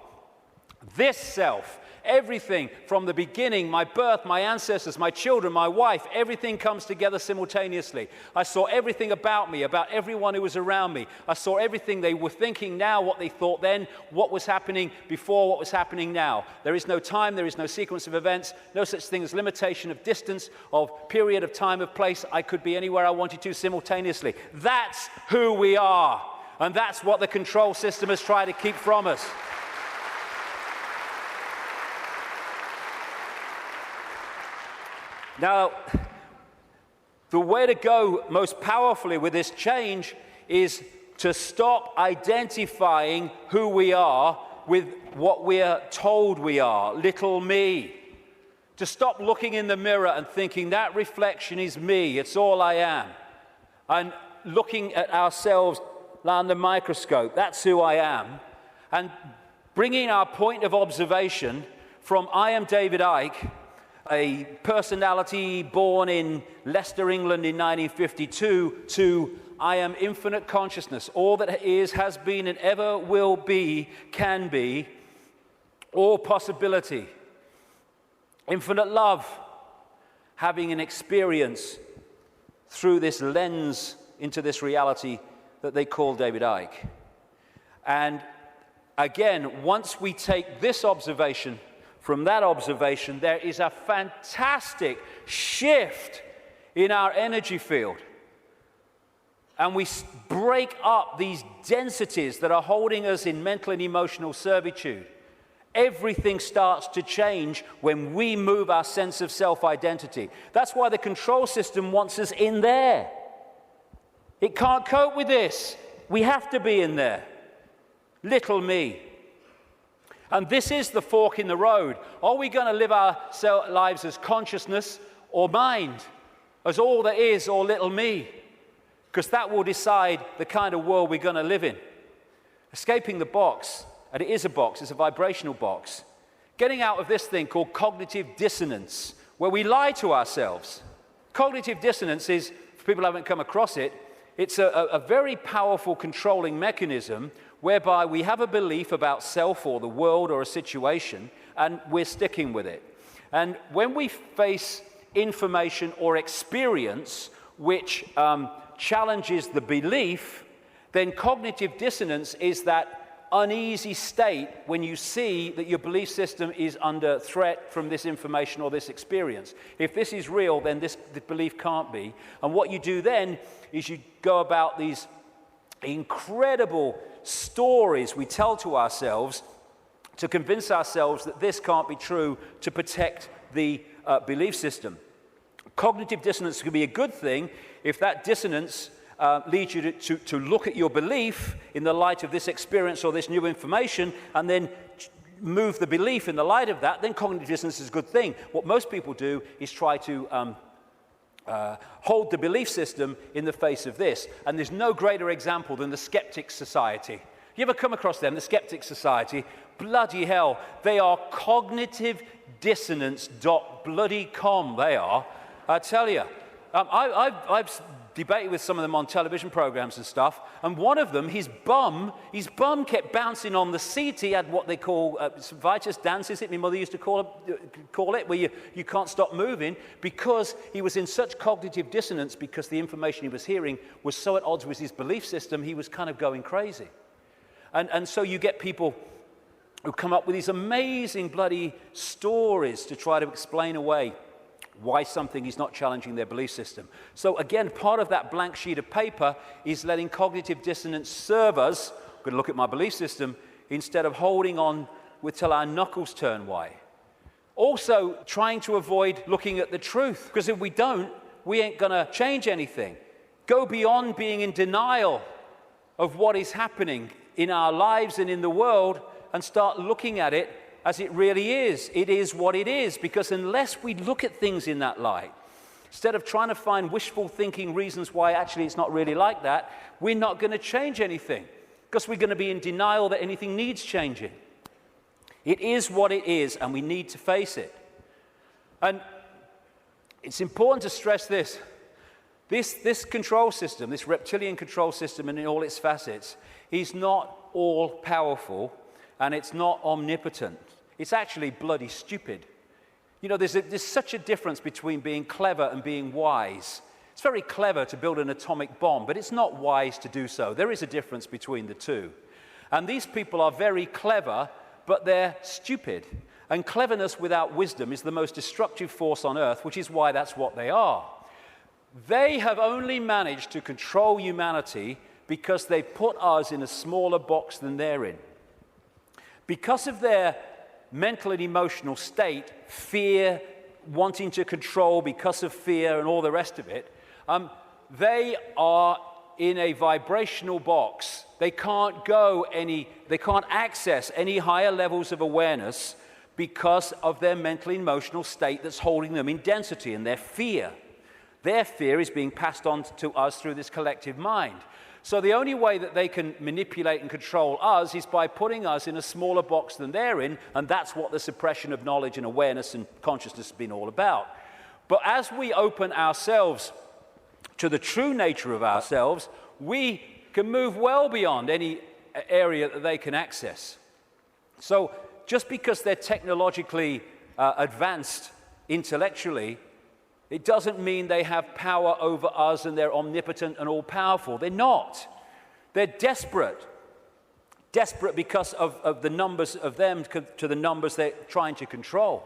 This self, everything from the beginning, my birth, my ancestors, my children, my wife, everything comes together simultaneously. I saw everything about me, about everyone who was around me. I saw everything they were thinking now, what they thought then, what was happening before, what was happening now. There is no time, there is no sequence of events, no such thing as limitation of distance, of period of time, of place. I could be anywhere I wanted to simultaneously. That's who we are. And that's what the control system has tried to keep from us. Now, the way to go most powerfully with this change is to stop identifying who we are with what we are told we are, little me. To stop looking in the mirror and thinking that reflection is me, it's all I am. And looking at ourselves under the microscope, that's who I am. And bringing our point of observation from I am David Icke, a personality born in Leicester, England in 1952, to I am infinite consciousness. All that is, has been, and ever will be, can be, all possibility. Infinite love, having an experience through this lens into this reality that they call David Icke. And again, once we take this observation from that observation, there is a fantastic shift in our energy field. And we break up these densities that are holding us in mental and emotional servitude. Everything starts to change when we move our sense of self-identity. That's why the control system wants us in there. It can't cope with this. We have to be in there. Little me. And this is the fork in the road. Are we going to live our lives as consciousness or mind, as all there is or little me? Because that will decide the kind of world we're going to live in. Escaping the box, and it is a box, it's a vibrational box. Getting out of this thing called cognitive dissonance, where we lie to ourselves. Cognitive dissonance is, for people who haven't come across it, it's a very powerful controlling mechanism whereby we have a belief about self or the world or a situation, and we're sticking with it. And when we face information or experience which challenges the belief, then cognitive dissonance is that uneasy state when you see that your belief system is under threat from this information or this experience. If this is real, then the belief can't be. And what you do then is you go about these incredible stories we tell to ourselves to convince ourselves that this can't be true to protect the belief system. Cognitive dissonance can be a good thing if that dissonance leads you to look at your belief in the light of this experience or this new information and then move the belief in the light of that. Then cognitive dissonance is a good thing. What most people do is try to hold the belief system in the face of this. And there's no greater example than the Skeptics Society. You ever come across them, the Skeptics Society? Bloody hell, they are cognitive dissonance.com, they are. I tell you, I've debated with some of them on television programs and stuff, and one of them, his bum kept bouncing on the seat. He had what they call vitus dance, is it? My mother used to call it, where you can't stop moving, because he was in such cognitive dissonance because the information he was hearing was so at odds with his belief system, he was kind of going crazy. And so you get people who come up with these amazing bloody stories to try to explain away why something is not challenging their belief system. So again, part of that blank sheet of paper is letting cognitive dissonance serve us. I'm going to look at my belief system instead of holding on till our knuckles turn white. Also, trying to avoid looking at the truth, because if we don't, we ain't going to change anything. Go beyond being in denial of what is happening in our lives and in the world and start looking at it as it really is. It is what it is, because unless we look at things in that light, instead of trying to find wishful thinking reasons why actually it's not really like that, we're not going to change anything, because we're going to be in denial that anything needs changing. It is what it is, and we need to face it. And it's important to stress this. This control system, this reptilian control system and in all its facets, is not all-powerful, and it's not omnipotent. It's actually bloody stupid. You know, there's such a difference between being clever and being wise. It's very clever to build an atomic bomb, but it's not wise to do so. There is a difference between the two. And these people are very clever, but they're stupid. And cleverness without wisdom is the most destructive force on earth, which is why that's what they are. They have only managed to control humanity because they put us in a smaller box than they're in. Because of their mental and emotional state, fear, wanting to control because of fear and all the rest of it, they are in a vibrational box. They can't access any higher levels of awareness because of their mental and emotional state that's holding them in density and their fear. Their fear is being passed on to us through this collective mind. So the only way that they can manipulate and control us is by putting us in a smaller box than they're in, and that's what the suppression of knowledge and awareness and consciousness has been all about. But as we open ourselves to the true nature of ourselves, we can move well beyond any area that they can access. So just because they're technologically advanced intellectually, it doesn't mean they have power over us and they're omnipotent and all-powerful. They're not. They're desperate. Desperate because of the numbers of them to the numbers they're trying to control.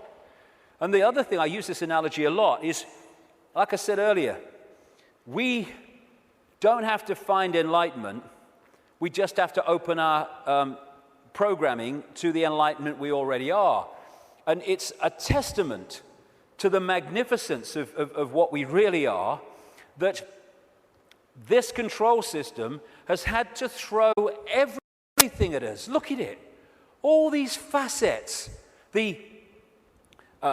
And the other thing, I use this analogy a lot, is, like I said earlier, we don't have to find enlightenment. We just have to open our programming to the enlightenment we already are. And it's a testament to the magnificence of what we really are, that this control system has had to throw everything at us. Look at it. All these facets, the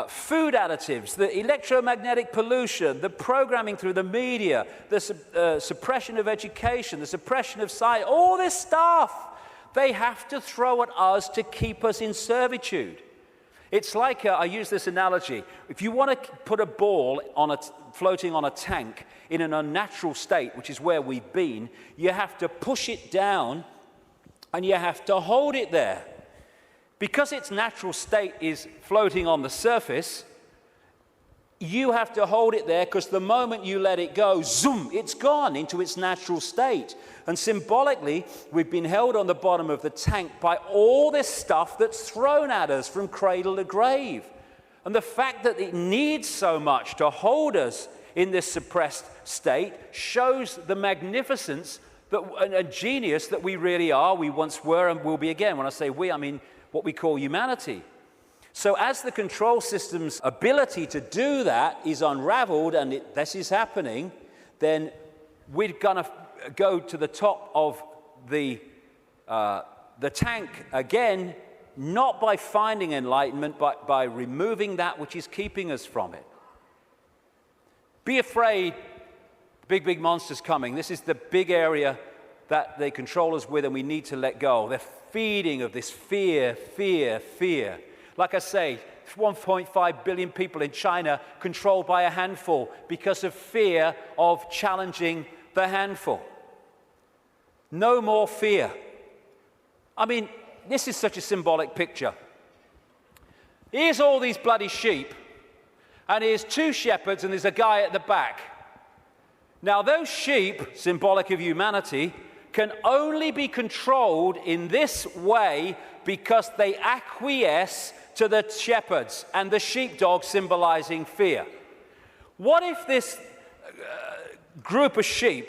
food additives, the electromagnetic pollution, the programming through the media, the suppression of education, the suppression of science, all this stuff, they have to throw at us to keep us in servitude. It's like, I use this analogy, if you want to put a ball floating on a tank in an unnatural state, which is where we've been, you have to push it down And you have to hold it there. Because its natural state is floating on the surface, you have to hold it there, because the moment you let it go, zoom, it's gone into its natural state. And symbolically, we've been held on the bottom of the tank by all this stuff that's thrown at us from cradle to grave. And the fact that it needs so much to hold us in this suppressed state shows the magnificence and genius that we really are, we once were, and will be again. When I say we, I mean what we call humanity. So as the control system's ability to do that is unraveled, and this is happening, then we're going to go to the top of the tank again, not by finding enlightenment, but by removing that which is keeping us from it. Be afraid, big monsters coming. This is the big area that they control us with, and we need to let go. They're feeding of this fear. Like I say, 1.5 billion people in China controlled by a handful because of fear of challenging the handful. No more fear. I mean, this is such a symbolic picture. Here's all these bloody sheep, and here's two shepherds, and there's a guy at the back. Now, those sheep, symbolic of humanity, can only be controlled in this way because they acquiesce to the shepherds, and the sheepdog symbolizing fear. What if this group of sheep,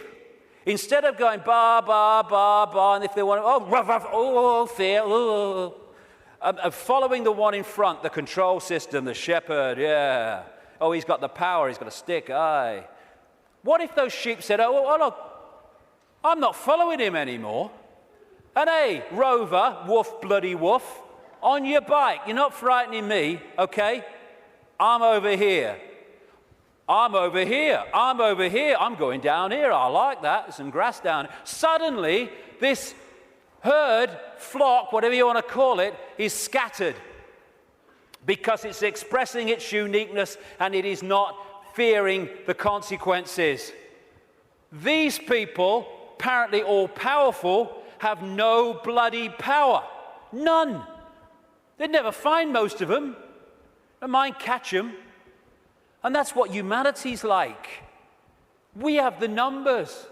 instead of going ba, ba, ba, ba, and if they want to, oh, ruff, ruff, oh, fear, oh, following the one in front, the control system, the shepherd, yeah. Oh, he's got the power, he's got a stick, aye. What if those sheep said, oh, look, I'm not following him anymore. And hey, Rover, woof, bloody woof, on your bike, you're not frightening me, okay? I'm over here. I'm going down here. I like that. There's some grass down here. Suddenly, this herd, flock, whatever you want to call it, is scattered because it's expressing its uniqueness and it is not fearing the consequences. These people, apparently all powerful, have no bloody power. None. They'd never find most of them. Don't mind catch them. And that's what humanity's like. We have the numbers.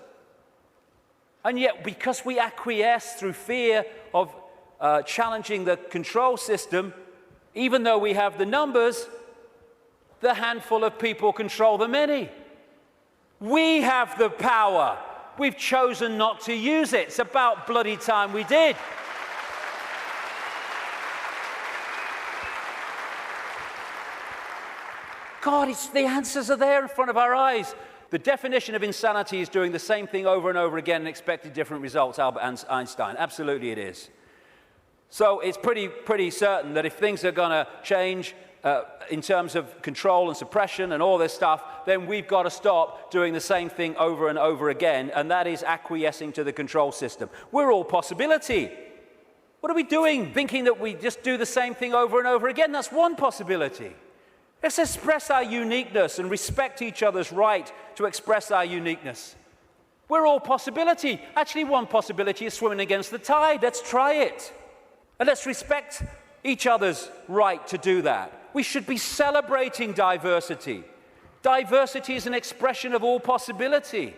And yet, because we acquiesce through fear of challenging the control system, even though we have the numbers, the handful of people control the many. We have the power. We've chosen not to use it. It's about bloody time we did. God, the answers are there in front of our eyes. The definition of insanity is doing the same thing over and over again and expecting different results, Albert Einstein. Absolutely it is. So it's pretty certain that if things are going to change in terms of control and suppression and all this stuff, then we've got to stop doing the same thing over and over again, and that is acquiescing to the control system. We're all possibility. What are we doing? Thinking that we just do the same thing over and over again? That's one possibility. Let's express our uniqueness and respect each other's right to express our uniqueness. We're all possibility. Actually, one possibility is swimming against the tide. Let's try it. And let's respect each other's right to do that. We should be celebrating diversity. Diversity is an expression of all possibility.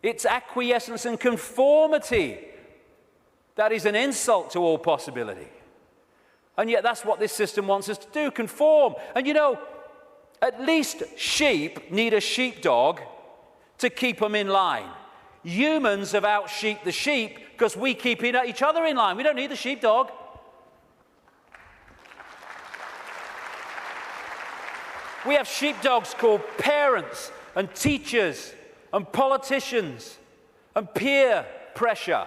It's acquiescence and conformity that is an insult to all possibility. And yet that's what this system wants us to do, conform. And you know, at least sheep need a sheepdog to keep them in line. Humans have out-sheeped the sheep because we keep each other in line. We don't need the sheepdog. We have sheepdogs called parents and teachers and politicians and peer pressure.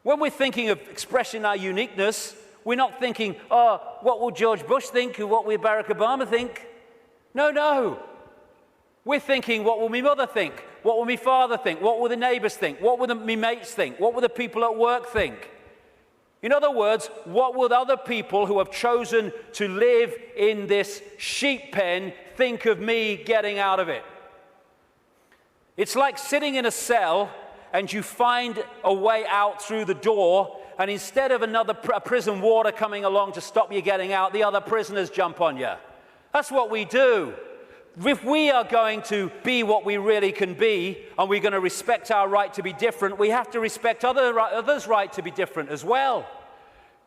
When we're thinking of expressing our uniqueness, we're not thinking, oh, what will George Bush think or what will Barack Obama think? No. We're thinking, what will my mother think? What will my father think? What will the neighbors think? What will my mates think? What will the people at work think? In other words, what will other people who have chosen to live in this sheep pen think of me getting out of it? It's like sitting in a cell and you find a way out through the door, and instead of another prison warder coming along to stop you getting out, the other prisoners jump on you. That's what we do. If we are going to be what we really can be, and we're going to respect our right to be different, we have to respect others' right to be different as well.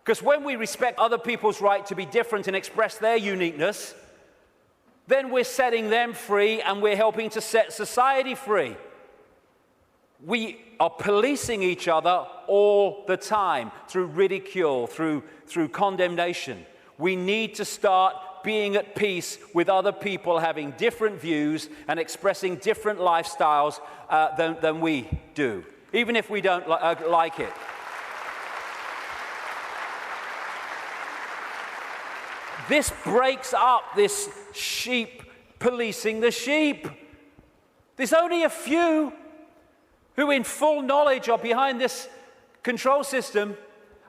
Because when we respect other people's right to be different and express their uniqueness, then we're setting them free and we're helping to set society free. We are policing each other all the time through ridicule, through condemnation. We need to start being at peace with other people having different views and expressing different lifestyles than we do, even if we don't like it. This breaks up this sheep policing the sheep. There's only a few who in full knowledge are behind this control system,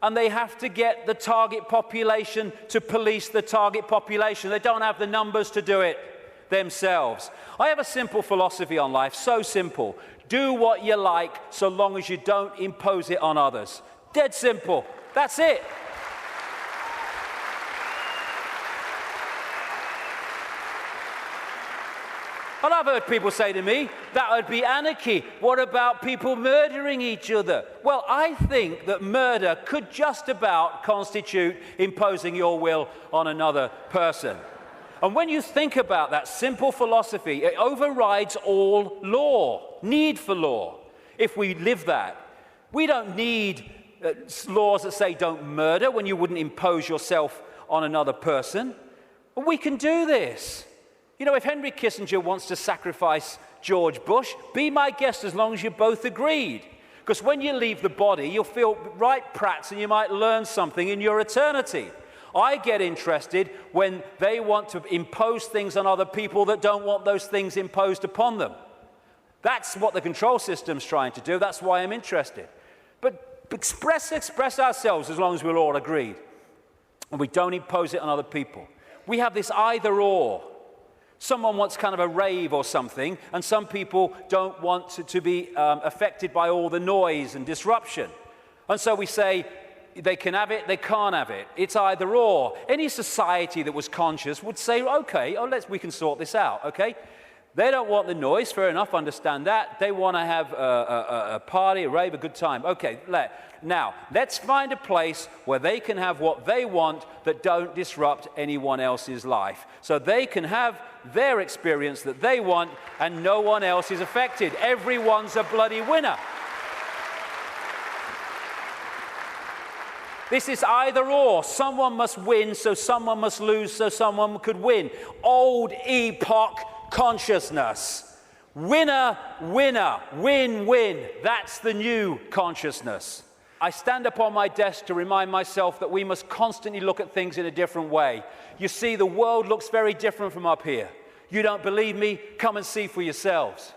and they have to get the target population to police the target population. They don't have the numbers to do it themselves. I have a simple philosophy on life, so simple. Do what you like so long as you don't impose it on others. Dead simple. That's it. And I've heard people say to me, that would be anarchy. What about people murdering each other? Well, I think that murder could just about constitute imposing your will on another person. And when you think about that simple philosophy, it overrides all law, need for law, if we live that. We don't need laws that say don't murder when you wouldn't impose yourself on another person. But we can do this. You know, if Henry Kissinger wants to sacrifice George Bush, be my guest as long as you both agreed. Because when you leave the body, you'll feel right prats and you might learn something in your eternity. I get interested when they want to impose things on other people that don't want those things imposed upon them. That's what the control system's trying to do. That's why I'm interested. But express ourselves as long as we're all agreed. And we don't impose it on other people. We have this either or. Someone wants kind of a rave or something, and some people don't want to be affected by all the noise and disruption. And so we say, they can have it, they can't have it. It's either or. Any society that was conscious would say, okay, we can sort this out, okay? They don't want the noise, fair enough, understand that. They want to have a party, a rave, a good time. Okay, now, let's find a place where they can have what they want that don't disrupt anyone else's life. So they can have their experience that they want and no one else is affected. Everyone's a bloody winner. This is either or. Someone must win, so someone must lose, so someone could win. Old epoch consciousness. Winner, winner, win, win. That's the new consciousness. I stand up on my desk to remind myself that we must constantly look at things in a different way. You see, the world looks very different from up here. You don't believe me? Come and see for yourselves.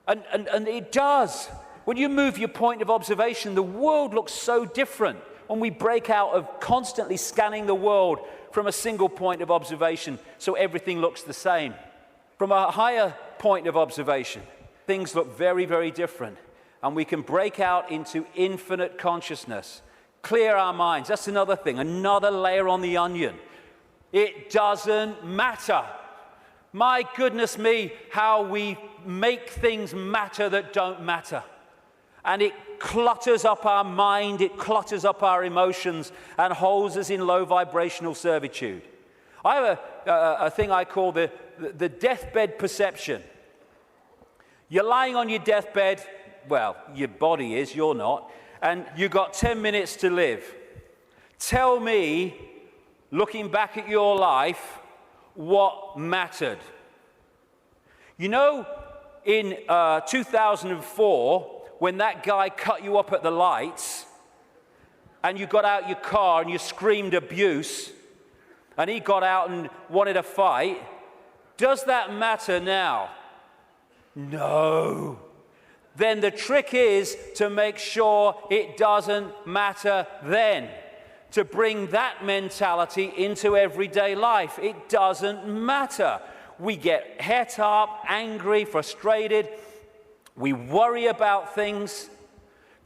And it does. When you move your point of observation, the world looks so different. When we break out of constantly scanning the world from a single point of observation, so everything looks the same. From a higher point of observation, things look very, very different. And we can break out into infinite consciousness. Clear our minds. That's another thing, another layer on the onion. It doesn't matter. My goodness me, how we make things matter that don't matter. And it clutters up our mind, it clutters up our emotions, and holds us in low vibrational servitude. I have a thing I call the deathbed perception. You're lying on your deathbed, well, your body is, you're not, and you've got 10 minutes to live. Tell me, looking back at your life, what mattered. You know, in 2004, when that guy cut you up at the lights, and you got out your car and you screamed abuse, and he got out and wanted a fight, does that matter now? No. Then the trick is to make sure it doesn't matter then. To bring that mentality into everyday life. It doesn't matter. We get het up, angry, frustrated. We worry about things.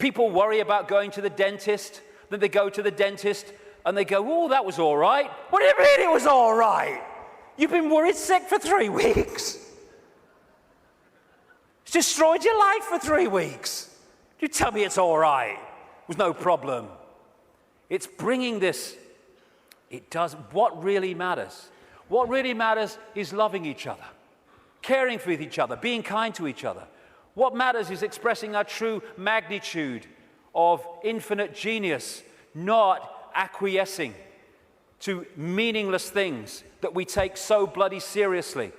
People worry about going to the dentist, then they go to the dentist and they go, oh, that was all right. What do you mean it was all right? You've been worried sick for 3 weeks. It's destroyed your life for 3 weeks. You tell me it's all right. It was no problem. It's bringing this. It does. What really matters? What really matters is loving each other, caring for each other, being kind to each other. What matters is expressing our true magnitude of infinite genius, not acquiescing to meaningless things that we take so bloody seriously.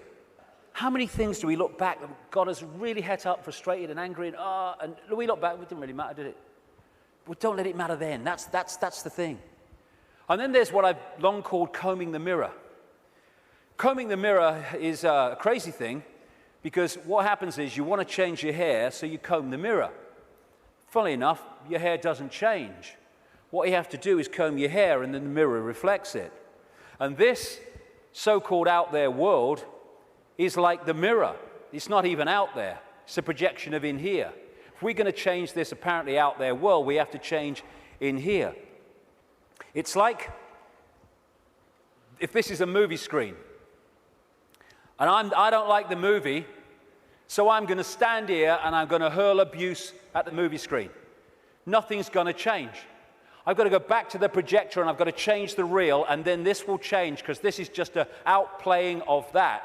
How many things do we look back that got us really het up, frustrated and angry, and we look back, it didn't really matter, did it? Well, don't let it matter then. That's the thing. And then there's what I've long called combing the mirror. Combing the mirror is a crazy thing, because what happens is you want to change your hair, so you comb the mirror. Funnily enough, your hair doesn't change. What you have to do is comb your hair, and then the mirror reflects it. And this so-called out there world is like the mirror. It's not even out there. It's a projection of in here. If we're going to change this apparently out there world, we have to change in here. It's like if this is a movie screen, and I don't like the movie, so I'm going to stand here and I'm going to hurl abuse at the movie screen. Nothing's going to change. I've got to go back to the projector and I've got to change the reel, and then this will change, because this is just an outplaying of that.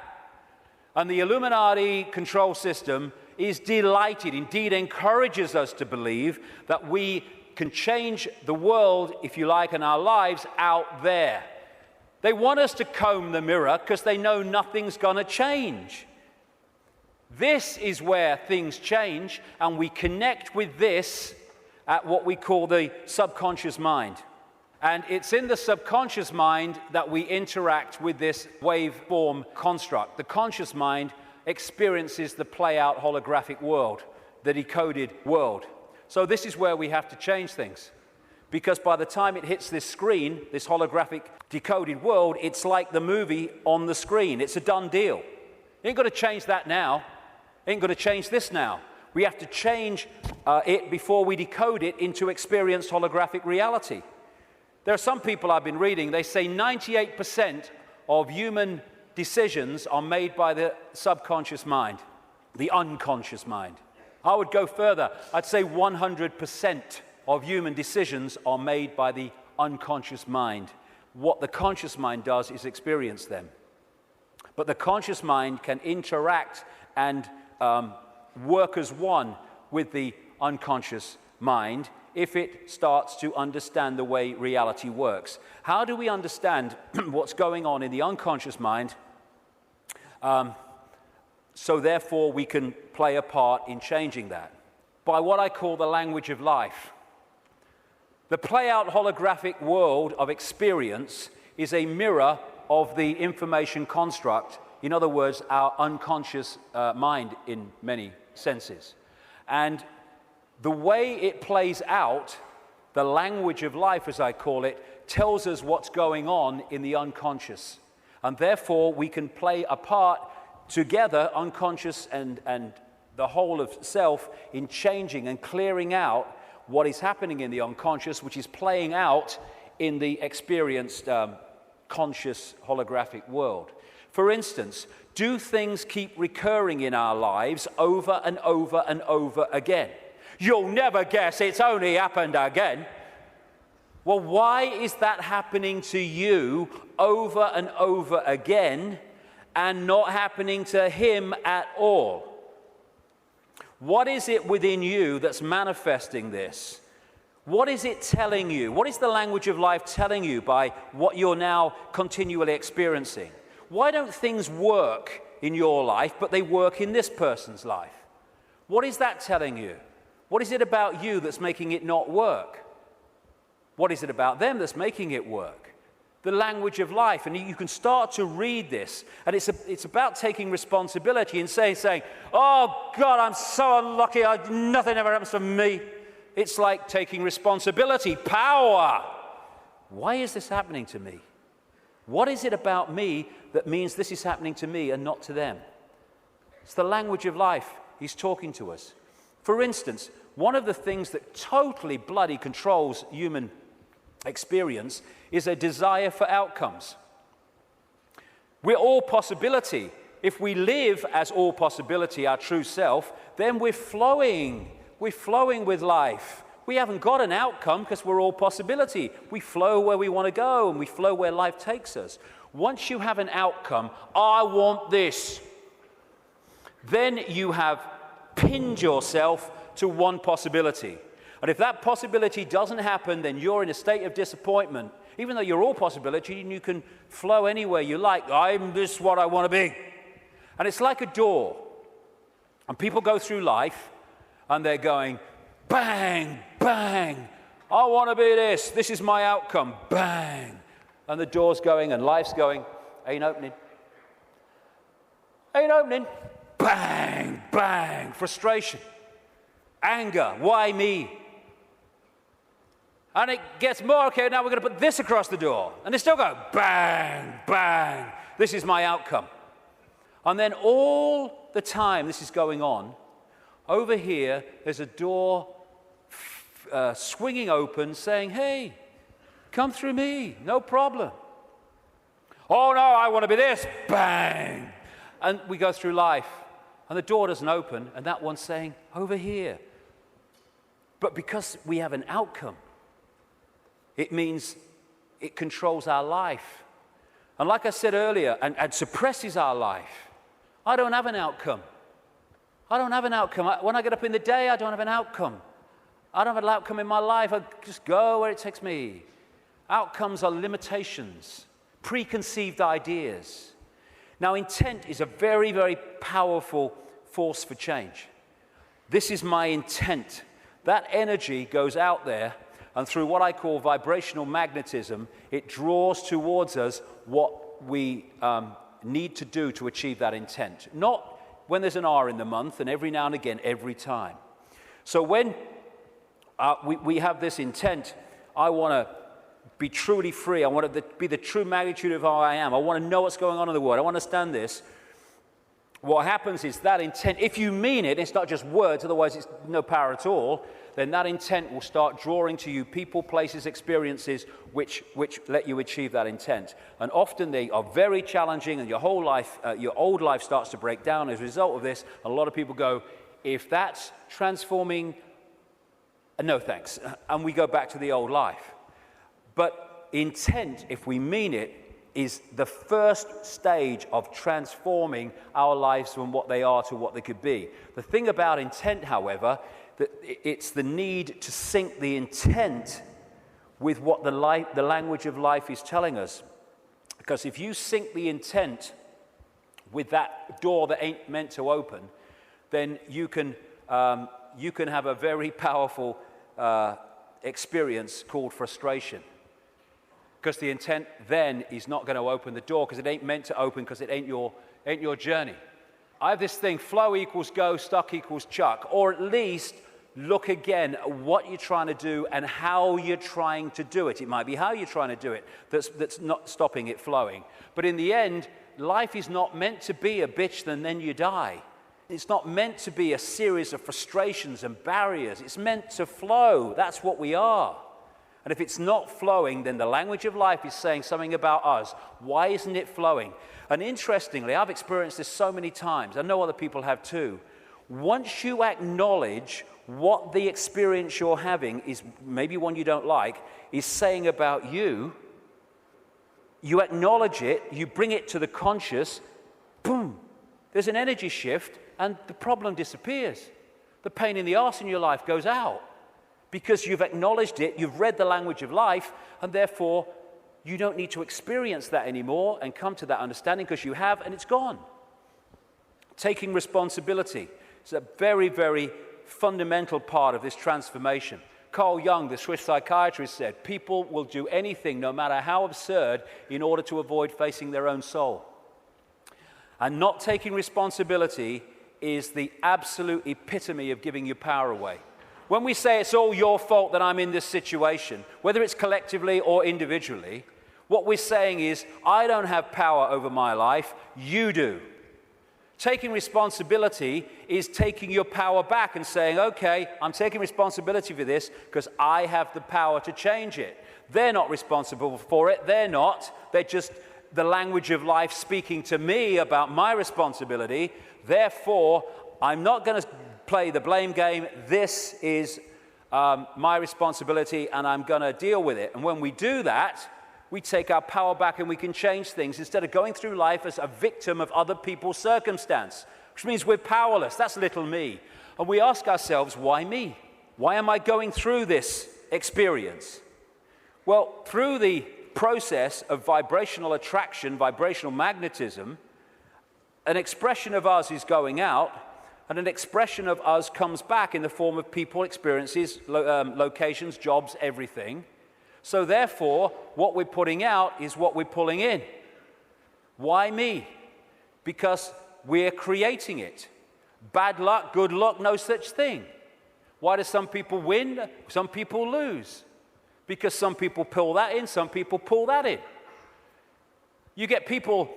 And the Illuminati control system is delighted, indeed encourages us to believe that we can change the world, if you like, and our lives out there. They want us to comb the mirror because they know nothing's going to change. This is where things change, and we connect with this at what we call the subconscious mind. And it's in the subconscious mind that we interact with this waveform construct. The conscious mind experiences the play-out holographic world, the decoded world. So this is where we have to change things, because by the time it hits this screen, this holographic decoded world, it's like the movie on the screen. It's a done deal. You ain't got to change that now. Ain't got to change this now. We have to change it before we decode it into experienced holographic reality. There are some people I've been reading, they say 98% of human decisions are made by the subconscious mind, the unconscious mind. I would go further. I'd say 100% of human decisions are made by the unconscious mind. What the conscious mind does is experience them. But the conscious mind can interact and work as one with the unconscious mind if it starts to understand the way reality works. How do we understand what's going on in the unconscious mind? So therefore we can play a part in changing that by what I call the language of life. The play-out holographic world of experience is a mirror of the information construct, in other words, our unconscious mind in many senses. And the way it plays out, the language of life, as I call it, tells us what's going on in the unconscious. And therefore, we can play a part together, unconscious and the whole of self, in changing and clearing out what is happening in the unconscious, which is playing out in the experienced conscious holographic world. For instance, do things keep recurring in our lives over and over and over again? You'll never guess it's only happened again. Well, why is that happening to you over and over again and not happening to him at all? What is it within you that's manifesting this? What is it telling you? What is the language of life telling you by what you're now continually experiencing? Why don't things work in your life, but they work in this person's life? What is that telling you? What is it about you that's making it not work? What is it about them that's making it work? The language of life. And you can start to read this. And it's about taking responsibility and saying, oh, God, I'm so unlucky. Nothing ever happens to me. It's like taking responsibility, power. Why is this happening to me? What is it about me that means this is happening to me and not to them? It's the language of life. He's talking to us. For instance, one of the things that totally bloody controls human experience is a desire for outcomes. We're all possibility. If we live as all possibility, our true self, then we're flowing. We're flowing with life. We haven't got an outcome because we're all possibility. We flow where we want to go, and we flow where life takes us. Once you have an outcome, I want this, then you have pinned yourself to one possibility. And if that possibility doesn't happen, then you're in a state of disappointment. Even though you're all possibility, and you can flow anywhere you like. I'm this what I want to be. And it's like a door. And people go through life, and they're going, bang, bang. I want to be this. This is my outcome. Bang. And the door's going, and life's going, ain't opening. Ain't opening. Bang, bang. Frustration. Anger. Why me? And it gets more, okay, now we're going to put this across the door. And they still go, bang, bang. This is my outcome. And then all the time this is going on, over here, there's a door swinging open saying, hey, come through me, no problem. Oh, no, I want to be this, bang. And we go through life, and the door doesn't open, and that one's saying, over here. But because we have an outcome, it means it controls our life. And like I said earlier, and suppresses our life. I don't have an outcome. I don't have an outcome. When I get up in the day, I don't have an outcome. I don't have an outcome in my life. I just go where it takes me. Outcomes are limitations, preconceived ideas. Now, intent is a very, very powerful force for change. This is my intent. That energy goes out there, and through what I call vibrational magnetism, it draws towards us what we need to do to achieve that intent. Not when there's an R in the month, and every now and again, every time. So when we have this intent, I want to be truly free. I want to be the true magnitude of how I am. I want to know what's going on in the world. I want to understand this. What happens is that intent, if you mean it, it's not just words, otherwise it's no power at all, then that intent will start drawing to you people, places, experiences which let you achieve that intent. And often they are very challenging, and your whole life, your old life starts to break down as a result of this. A lot of people go, if that's transforming, no thanks. And we go back to the old life. But intent, if we mean it, is the first stage of transforming our lives from what they are to what they could be. The thing about intent, however, that it's the need to sync the intent with what the language of life is telling us. Because if you sync the intent with that door that ain't meant to open, then you can have a very powerful experience called frustration. Because the intent then is not going to open the door because it ain't meant to open because it ain't your journey. I have this thing, flow equals go, stuck equals chuck. Or at least look again at what you're trying to do and how you're trying to do it. It might be how you're trying to do it that's not stopping it flowing. But in the end, life is not meant to be a bitch and then you die. It's not meant to be a series of frustrations and barriers. It's meant to flow. That's what we are. And if it's not flowing, then the language of life is saying something about us. Why isn't it flowing? And interestingly, I've experienced this so many times. I know other people have too. Once you acknowledge what the experience you're having is, maybe one you don't like, is saying about you, you acknowledge it, you bring it to the conscious, boom, there's an energy shift and the problem disappears. The pain in the arse in your life goes out. Because you've acknowledged it, you've read the language of life, and therefore you don't need to experience that anymore and come to that understanding because you have, and it's gone. Taking responsibility is a very, very fundamental part of this transformation. Carl Jung, the Swiss psychiatrist, said, people will do anything, no matter how absurd, in order to avoid facing their own soul. And not taking responsibility is the absolute epitome of giving your power away. When we say it's all your fault that I'm in this situation, whether it's collectively or individually, what we're saying is, I don't have power over my life, you do. Taking responsibility is taking your power back and saying, okay, I'm taking responsibility for this because I have the power to change it. They're not responsible for it. They're just the language of life speaking to me about my responsibility. Therefore, I'm not going to play the blame game. This is my responsibility, and I'm going to deal with it. And when we do that, we take our power back and we can change things instead of going through life as a victim of other people's circumstance, which means we're powerless. That's little me. And we ask ourselves, why me? Why am I going through this experience? Well, through the process of vibrational attraction, vibrational magnetism, an expression of us is going out, and an expression of us comes back in the form of people, experiences, locations, jobs, everything. So therefore, what we're putting out is what we're pulling in. Why me? Because we're creating it. Bad luck, good luck, no such thing. Why do some people win? Some people lose. Because some people pull that in, some people pull that in. You get people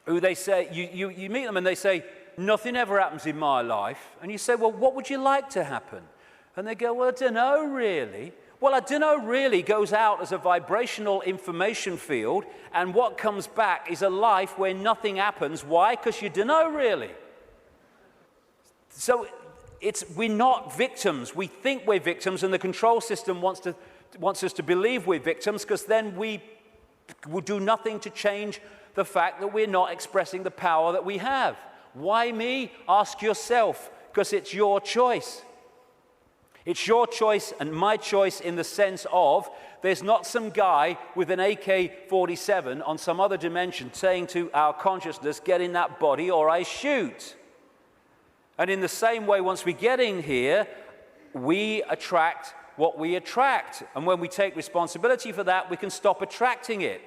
who they say, you meet them and they say, nothing ever happens in my life. And you say, well, what would you like to happen? And they go, well, I don't know really. Well, I don't know really goes out as a vibrational information field, and what comes back is a life where nothing happens. Why? Because you don't know really. So we're not victims. We think we're victims, and the control system wants us to believe we're victims, because then we will do nothing to change the fact that we're not expressing the power that we have. Why me? Ask yourself, because it's your choice. It's your choice and my choice in the sense of there's not some guy with an AK-47 on some other dimension saying to our consciousness, get in that body or I shoot. And in the same way, once we get in here, we attract what we attract. And when we take responsibility for that, we can stop attracting it.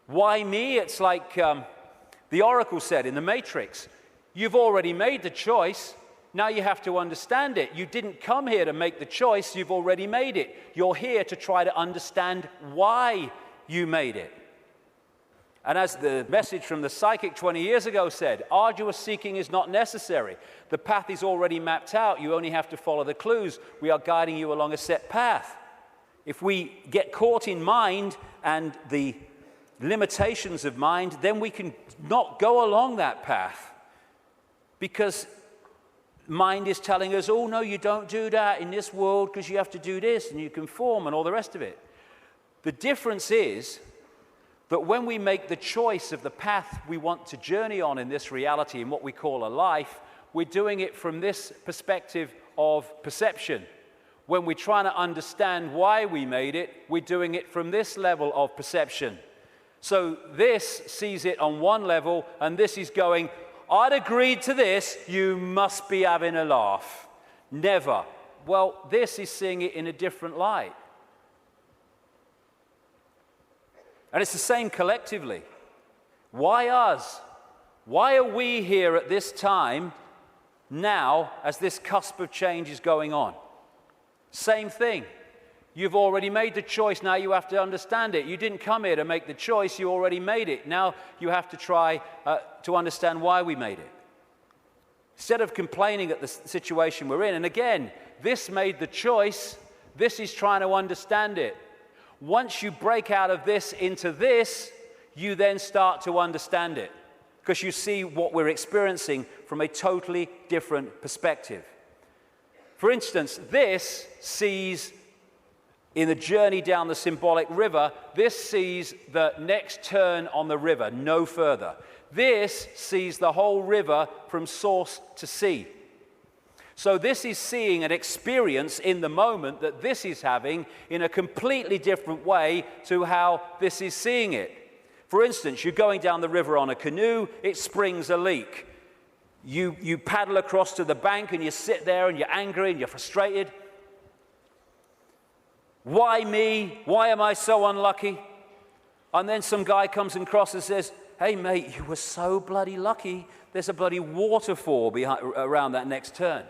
Why me? It's like the Oracle said in the Matrix. You've already made the choice. Now you have to understand it. You didn't come here to make the choice. You've already made it. You're here to try to understand why you made it. And as the message from the psychic 20 years ago said, arduous seeking is not necessary. The path is already mapped out. You only have to follow the clues. We are guiding you along a set path. If we get caught in mind and the limitations of mind, then we can not go along that path. Because mind is telling us, oh, no, you don't do that in this world because you have to do this and you conform and all the rest of it. The difference is that when we make the choice of the path we want to journey on in this reality, in what we call a life, we're doing it from this perspective of perception. When we're trying to understand why we made it, we're doing it from this level of perception. So this sees it on one level, and this is going, I'd agreed to this, you must be having a laugh. Never. Well, this is seeing it in a different light. And it's the same collectively. Why us? Why are we here at this time now as this cusp of change is going on? Same thing. You've already made the choice, now you have to understand it. You didn't come here to make the choice, you already made it. Now you have to try to understand why we made it. Instead of complaining at the situation we're in, and again, this made the choice, this is trying to understand it. Once you break out of this into this, you then start to understand it, because you see what we're experiencing from a totally different perspective. For instance, this sees, in the journey down the symbolic river, this sees the next turn on the river, no further. This sees the whole river from source to sea. So this is seeing an experience in the moment that this is having in a completely different way to how this is seeing it. For instance, you're going down the river on a canoe, it springs a leak. You paddle across to the bank and you sit there and you're angry and you're frustrated. Why me? Why am I so unlucky? And then some guy comes across and says, hey mate, you were so bloody lucky. There's a bloody waterfall around that next turn.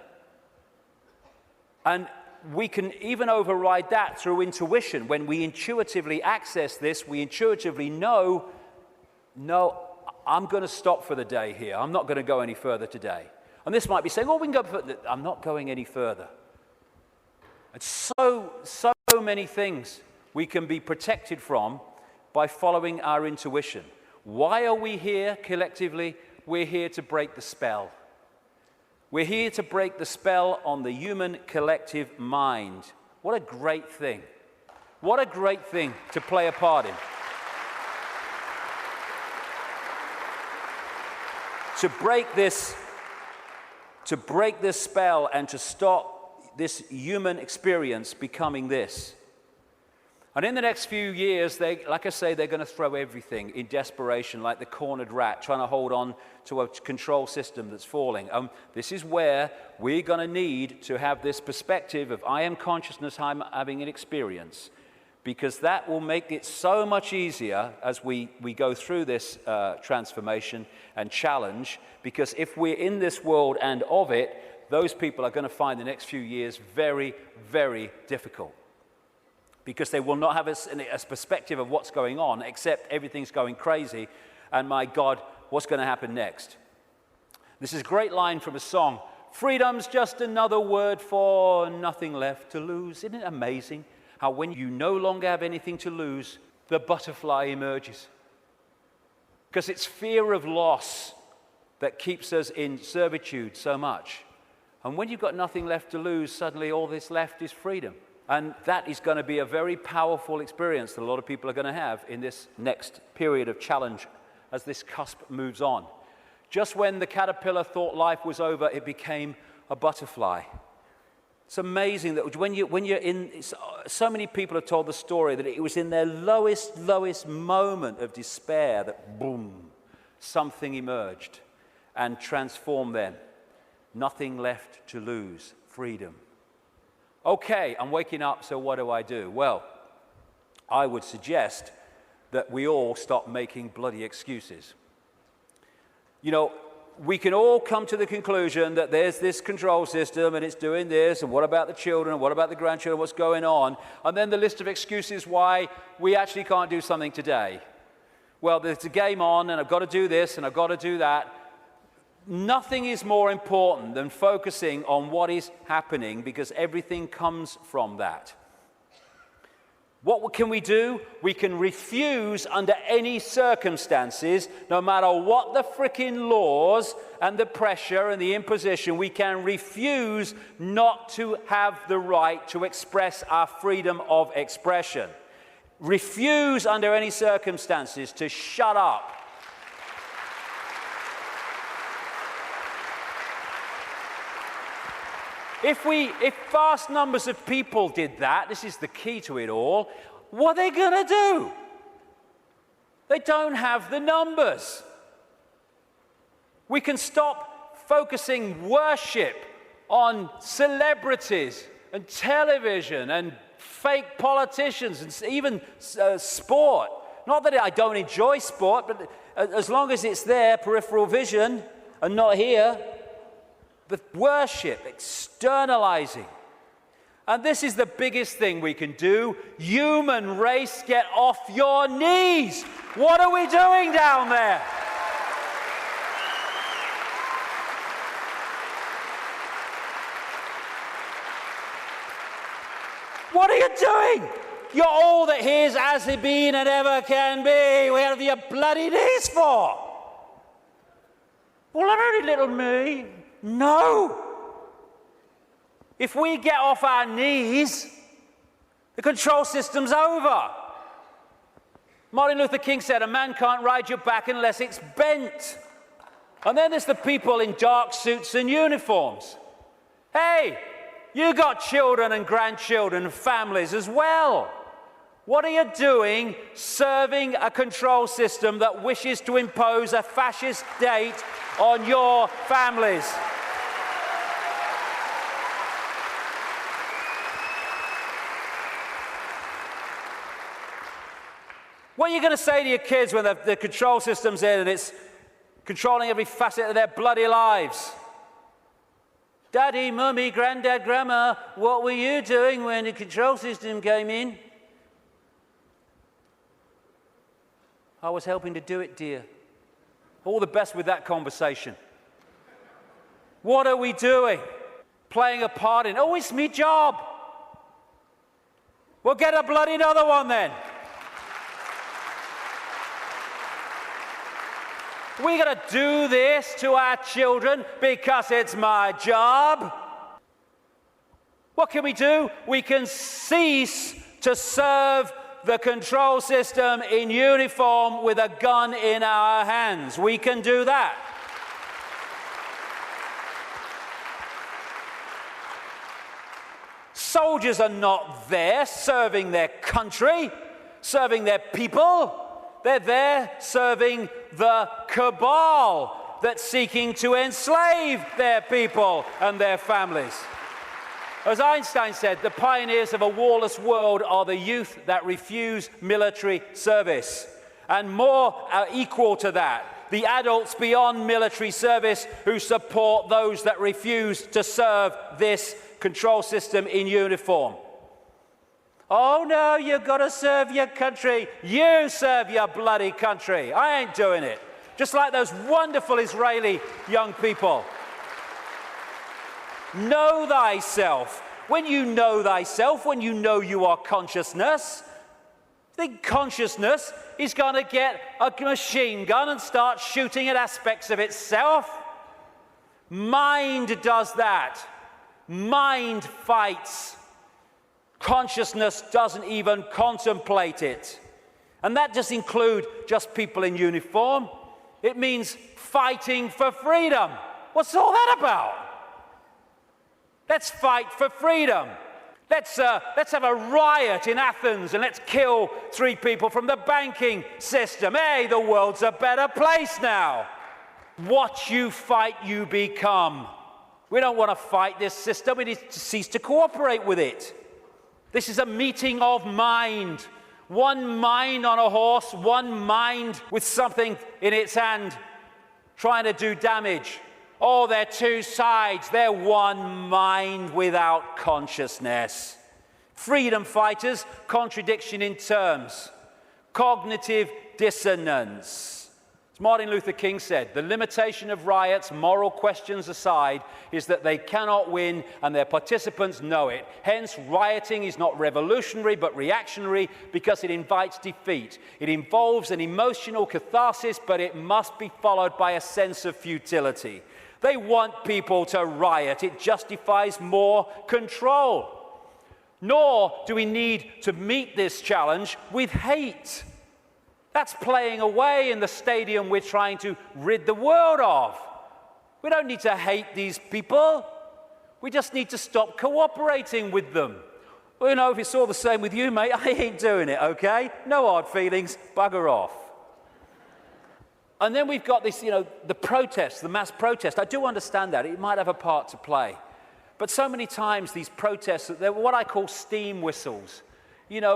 And we can even override that through intuition. When we intuitively access this, we intuitively know, no, I'm going to stop for the day here. I'm not going to go any further today. And this might be saying, oh, we can go further. I'm not going any further. And so many things we can be protected from by following our intuition. Why are we here collectively? We're here to break the spell. We're here to break the spell on the human collective mind. What a great thing. What a great thing to play a part in. To break this spell and to stop this human experience becoming this. And in the next few years, like I say, they're going to throw everything in desperation, like the cornered rat, trying to hold on to a control system that's falling. This is where we're going to need to have this perspective of I am consciousness, I'm having an experience, because that will make it so much easier as we go through this transformation and challenge, because if we're in this world and of it, those people are going to find the next few years very, very difficult. Because they will not have a perspective of what's going on, except everything's going crazy, and my God, what's going to happen next? This is a great line from a song. Freedom's just another word for nothing left to lose. Isn't it amazing how when you no longer have anything to lose, the butterfly emerges? Because it's fear of loss that keeps us in servitude so much. And when you've got nothing left to lose, suddenly all that's left is freedom. And that is going to be a very powerful experience that a lot of people are going to have in this next period of challenge as this cusp moves on. Just when the caterpillar thought life was over, it became a butterfly. It's amazing that when you're in, so many people have told the story that it was in their lowest moment of despair that boom, something emerged and transformed them. Nothing left to lose, freedom. Okay, I'm waking up, so what do? Well, I would suggest that we all stop making bloody excuses. You know, we can all come to the conclusion that there's this control system and it's doing this, and what about the children, and what about the grandchildren, what's going on? And then the list of excuses why we actually can't do something today. Well, there's a game on, and I've got to do this, and I've got to do that. Nothing is more important than focusing on what is happening, because everything comes from that. What can we do? We can refuse under any circumstances, no matter what the frickin' laws and the pressure and the imposition, we can refuse not to have the right to express our freedom of expression. Refuse under any circumstances to shut up. If vast numbers of people did that, this is the key to it all, what are they going to do? They don't have the numbers. We can stop focusing worship on celebrities and television and fake politicians and even sport. Not that I don't enjoy sport, but as long as it's there, peripheral vision, and not here, the worship, externalizing. And this is the biggest thing we can do. Human race, get off your knees. What are we doing down there? What are you doing? You're all that here's as it been and ever can be. What have you bloody knees for? Well, I'm only little me. No. If we get off our knees, the control system's over. Martin Luther King said, a man can't ride your back unless it's bent. And then there's the people in dark suits and uniforms. Hey, you got children and grandchildren and families as well. What are you doing serving a control system that wishes to impose a fascist date on your families? What are you going to say to your kids when the control system's in and it's controlling every facet of their bloody lives? Daddy, Mummy, Granddad, Grandma, what were you doing when the control system came in? I was helping to do it, dear. All the best with that conversation. What are we doing? Playing a part in, oh, it's me job. Well, get a bloody another one then. We're going to do this to our children because it's my job. What can we do? We can cease to serve the control system in uniform with a gun in our hands. We can do that. Soldiers are not there serving their country, serving their people. They're there serving the cabal that's seeking to enslave their people and their families. As Einstein said, the pioneers of a warless world are the youth that refuse military service. And more are equal to that, the adults beyond military service who support those that refuse to serve this control system in uniform. Oh no, you've got to serve your country. You serve your bloody country. I ain't doing it. Just like those wonderful Israeli young people. Know thyself. When you know thyself, when you know you are consciousness, the consciousness is going to get a machine gun and start shooting at aspects of itself. Mind does that. Mind fights. Consciousness doesn't even contemplate it. And that doesn't include just people in uniform. It means fighting for freedom. What's all that about? Let's fight for freedom. Let's have a riot in Athens and let's kill 3 people from the banking system. Hey, the world's a better place now. What you fight, you become. We don't want to fight this system. We need to cease to cooperate with it. This is a meeting of mind. One mind on a horse, one mind with something in its hand trying to do damage. Oh, they're 2 sides. They're one mind without consciousness. Freedom fighters, contradiction in terms. Cognitive dissonance. As Martin Luther King said, the limitation of riots, moral questions aside, is that they cannot win and their participants know it. Hence, rioting is not revolutionary but reactionary because it invites defeat. It involves an emotional catharsis, but it must be followed by a sense of futility. They want people to riot. It justifies more control. Nor do we need to meet this challenge with hate. That's playing away in the stadium we're trying to rid the world of. We don't need to hate these people. We just need to stop cooperating with them. Well, you know, if it's all the same with you, mate, I ain't doing it, okay? No hard feelings, bugger off. And then we've got this, the protest, the mass protest. I do understand that. It might have a part to play. But so many times these protests, they're what I call steam whistles.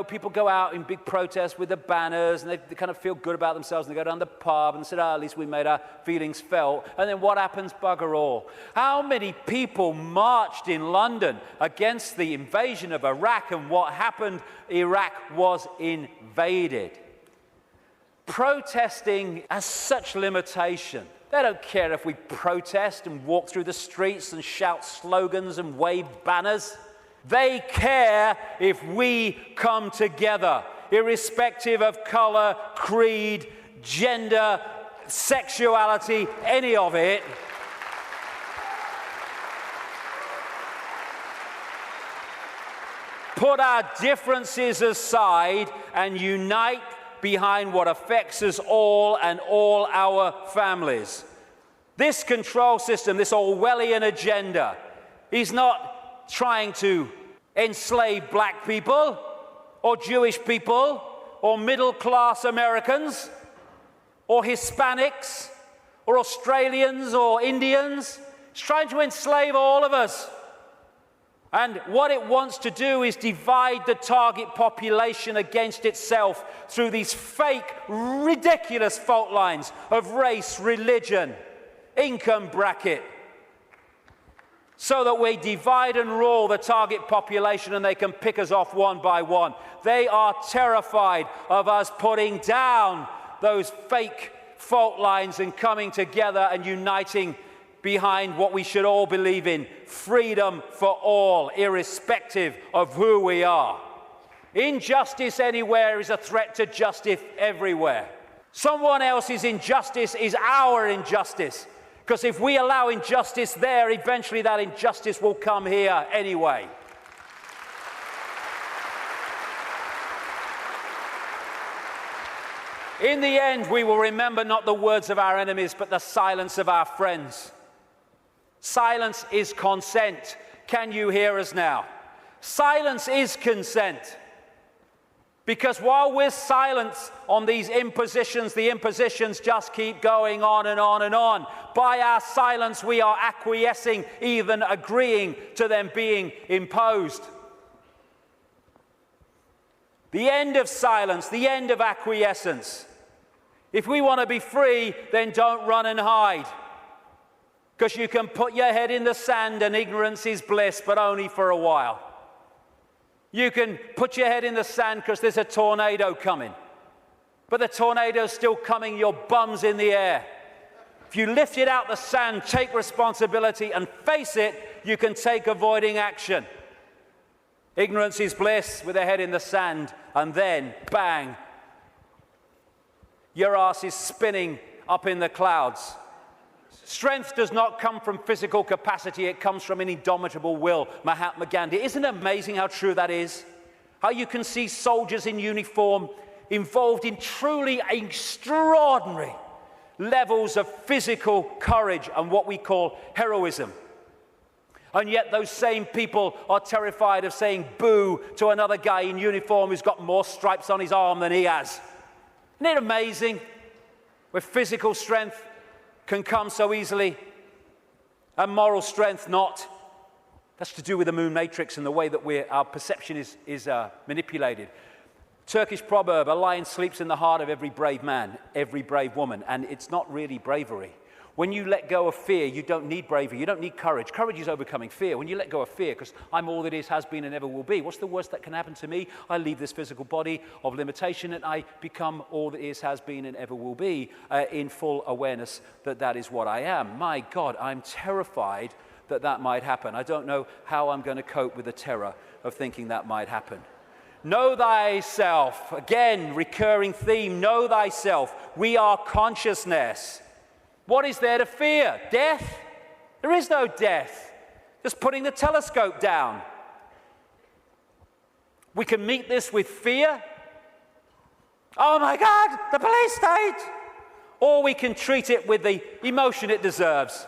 People go out in big protests with the banners and they kind of feel good about themselves and they go down the pub and say, at least we made our feelings felt. And then what happens? Bugger all. How many people marched in London against the invasion of Iraq, and what happened? Iraq was invaded. Protesting has such limitation. They don't care if we protest and walk through the streets and shout slogans and wave banners. They care if we come together, irrespective of color, creed, gender, sexuality, any of it. Put our differences aside and unite behind what affects us all and all our families. This control system, this Orwellian agenda, is not trying to enslave black people or Jewish people or middle-class Americans or Hispanics or Australians or Indians. It's trying to enslave all of us. And what it wants to do is divide the target population against itself through these fake, ridiculous fault lines of race, religion, income bracket, so that we divide and rule the target population and they can pick us off one by one. They are terrified of us putting down those fake fault lines and coming together and uniting behind what we should all believe in, freedom for all, irrespective of who we are. Injustice anywhere is a threat to justice everywhere. Someone else's injustice is our injustice, because if we allow injustice there, eventually that injustice will come here anyway. In the end, we will remember not the words of our enemies, but the silence of our friends. Silence is consent. Can you hear us now? Silence is consent. Because while we're silent on these impositions, the impositions just keep going on and on and on. By our silence, we are acquiescing, even agreeing to them being imposed. The end of silence, the end of acquiescence. If we want to be free, then don't run and hide. Because you can put your head in the sand and ignorance is bliss, but only for a while. You can put your head in the sand because there's a tornado coming. But the tornado's still coming, your bum's in the air. If you lift it out the sand, take responsibility and face it, you can take avoiding action. Ignorance is bliss with a head in the sand, and then, bang, your ass is spinning up in the clouds. Strength does not come from physical capacity, it comes from an indomitable will. Mahatma Gandhi. Isn't it amazing how true that is? How you can see soldiers in uniform involved in truly extraordinary levels of physical courage and what we call heroism. And yet those same people are terrified of saying boo to another guy in uniform who's got more stripes on his arm than he has. Isn't it amazing? Where physical strength can come so easily, and moral strength not. That's to do with the moon matrix and the way that our perception is manipulated. Turkish proverb, a lion sleeps in the heart of every brave man, every brave woman, and it's not really bravery. When you let go of fear, you don't need bravery, you don't need courage. Courage is overcoming fear. When you let go of fear, because I'm all that is, has been, and ever will be, what's the worst that can happen to me? I leave this physical body of limitation and I become all that is, has been, and ever will be in full awareness that that is what I am. My God, I'm terrified that that might happen. I don't know how I'm going to cope with the terror of thinking that might happen. Know thyself. Again, recurring theme, know thyself. We are consciousness. What is there to fear? Death? There is no death. Just putting the telescope down. We can meet this with fear. Oh my God, the police state! Or we can treat it with the emotion it deserves.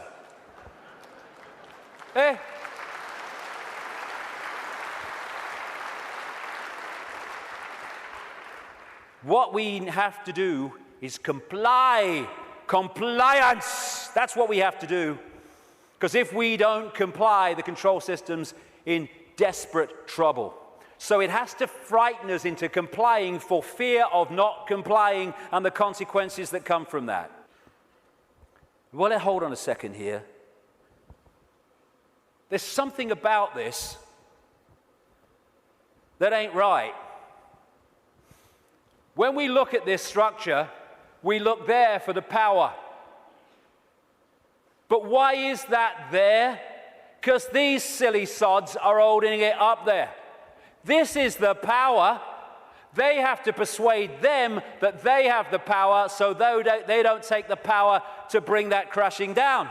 What we have to do is comply. Compliance, that's what we have to do. Because if we don't comply, the control system's in desperate trouble. So it has to frighten us into complying for fear of not complying and the consequences that come from that. Well, hold on a second here. There's something about this that ain't right. When we look at this structure, we look there for the power. But why is that there? Because these silly sods are holding it up there. This is the power. They have to persuade them that they have the power, so they don't take the power to bring that crashing down.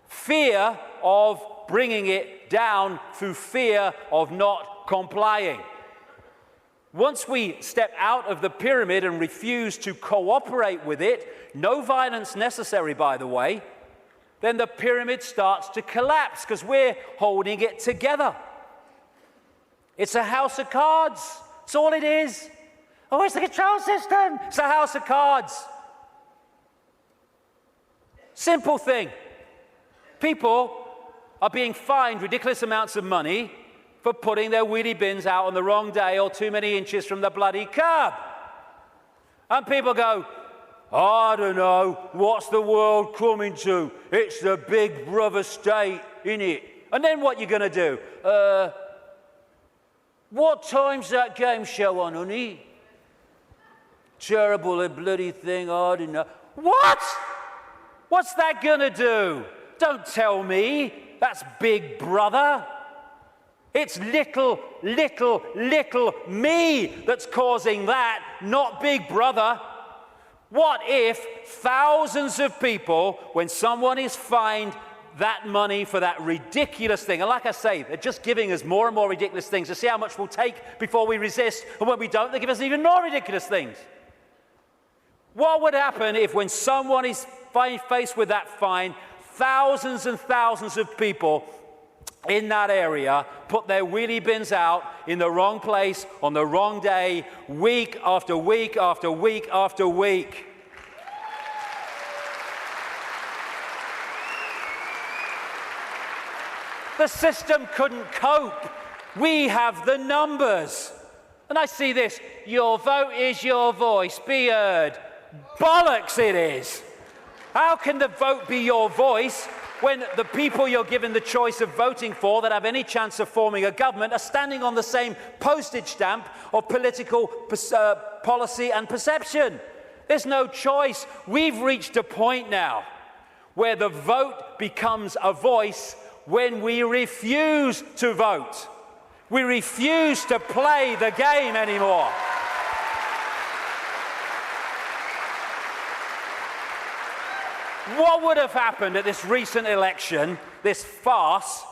Fear of bringing it down through fear of not complying. Once we step out of the pyramid and refuse to cooperate with it, no violence necessary, by the way, then the pyramid starts to collapse because we're holding it together. It's a house of cards. That's all it is. Oh, it's the control system. It's a house of cards. Simple thing. People are being fined ridiculous amounts of money for putting their wheelie bins out on the wrong day or too many inches from the bloody curb. And people go, I don't know, what's the world coming to? It's the big brother state, innit? And then what you going to do? What time's that game show on, honey? Terrible, a bloody thing, I don't know. What? What's that gonna do? Don't tell me that's Big Brother. It's little me that's causing that, not Big Brother. What if thousands of people, when someone is fined that money for that ridiculous thing, and like I say, they're just giving us more and more ridiculous things to see how much we'll take before we resist, and when we don't, they give us even more ridiculous things. What would happen if when someone is faced with that fine, thousands and thousands of people in that area put their wheelie bins out in the wrong place on the wrong day, week after week after week after week? The system couldn't cope. We have the numbers. And I see this, your vote is your voice, be heard. Bollocks it is. How can the vote be your voice when the people you're given the choice of voting for that have any chance of forming a government are standing on the same postage stamp of political policy and perception? There's no choice. We've reached a point now where the vote becomes a voice when we refuse to vote. We refuse to play the game anymore. What would have happened at this recent election, this farce,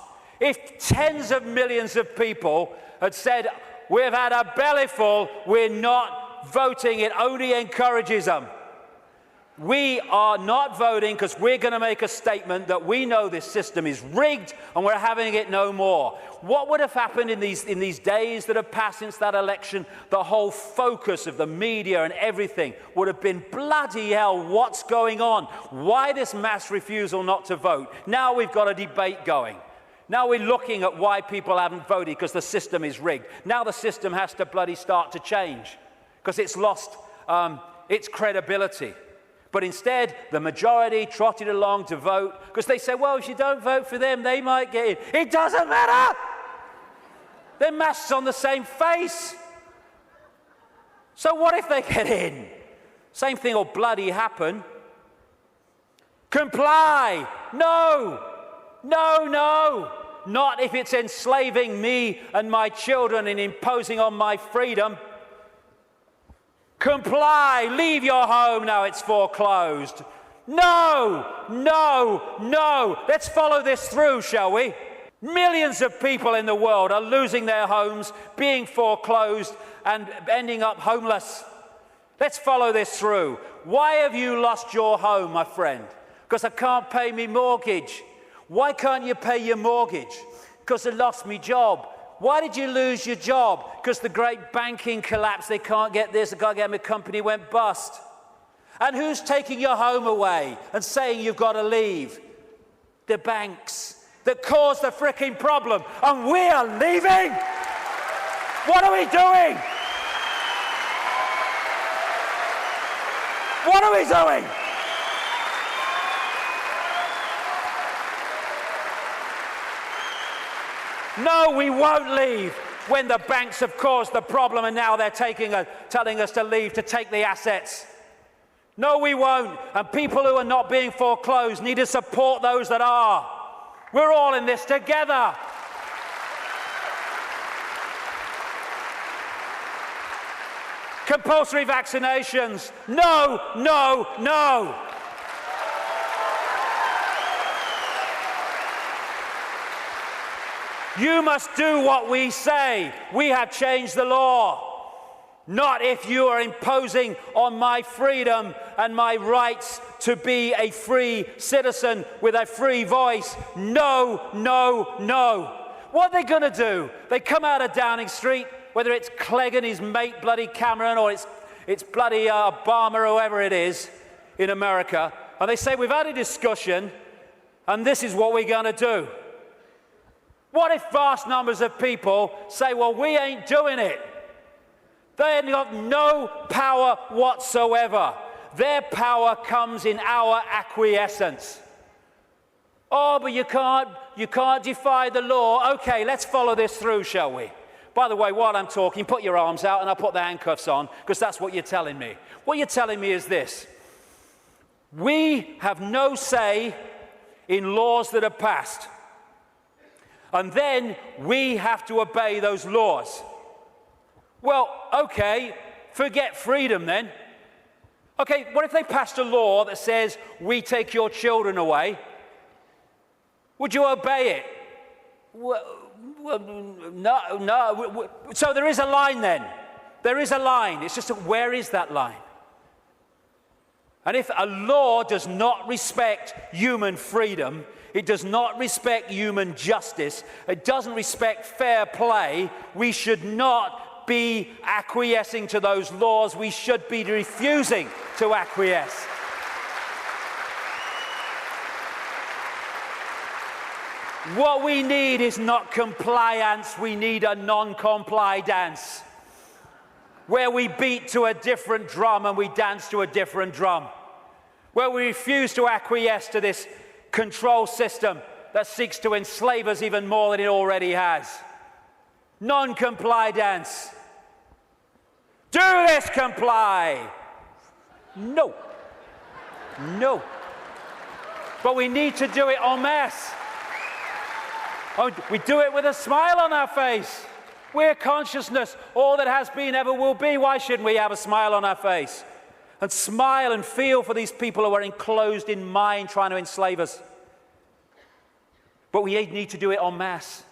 if tens of millions of people had said, we've had a bellyful, we're not voting, it only encourages them. We are not voting because we're going to make a statement that we know this system is rigged and we're having it no more. What would have happened in these days that have passed since that election? The whole focus of the media and everything would have been, bloody hell, what's going on? Why this mass refusal not to vote? Now we've got a debate going. Now we're looking at why people haven't voted because the system is rigged. Now the system has to bloody start to change because it's lost its credibility. But instead, the majority trotted along to vote because they say, well, if you don't vote for them, they might get in. It doesn't matter. They're masks on the same face. So what if they get in? Same thing will bloody happen. Comply. No. No, no. Not if it's enslaving me and my children and imposing on my freedom. Comply, leave your home now it's foreclosed. No, no, no. Let's follow this through, shall we? Millions of people in the world are losing their homes, being foreclosed, and ending up homeless. Let's follow this through. Why have you lost your home, my friend? Because I can't pay me mortgage. Why can't you pay your mortgage? Because I lost my job. Why did you lose your job? Because the great banking collapse, they can't get this, they can't get my company went bust. And who's taking your home away and saying you've got to leave? The banks that caused the fricking problem, and we are leaving? What are we doing? What are we doing? No, we won't leave when the banks have caused the problem and now they're telling us to leave to take the assets. No, we won't. And people who are not being foreclosed need to support those that are. We're all in this together. Compulsory vaccinations. No, no, no. You must do what we say. We have changed the law. Not if you are imposing on my freedom and my rights to be a free citizen with a free voice. No, no, no. What are they going to do? They come out of Downing Street, whether it's Clegg and his mate bloody Cameron or it's bloody Obama or whoever it is in America, and they say, we've had a discussion and this is what we're going to do. What if vast numbers of people say, well, we ain't doing it? They have got no power whatsoever. Their power comes in our acquiescence. Oh, but you can't defy the law. Okay, let's follow this through, shall we? By the way, while I'm talking, put your arms out and I'll put the handcuffs on, because that's what you're telling me. What you're telling me is this. We have no say in laws that are passed. And then we have to obey those laws. Well, okay, forget freedom then. Okay, what if they passed a law that says we take your children away? Would you obey it? Well, no. So there is a line then. There is a line. It's just where is that line? And if a law does not respect human freedom, it does not respect human justice, it doesn't respect fair play, we should not be acquiescing to those laws. We should be refusing to acquiesce. What we need is not compliance, we need a non-comply dance, where we beat to a different drum and we dance to a different drum, where we refuse to acquiesce to this control system that seeks to enslave us even more than it already has. Non-comply dance. Do this, comply. No. No. But we need to do it en masse. Oh, we do it with a smile on our face. We're consciousness, all that has been, ever will be. Why shouldn't we have a smile on our face? And smile and feel for these people who are enclosed in mind trying to enslave us. But we need to do it en masse.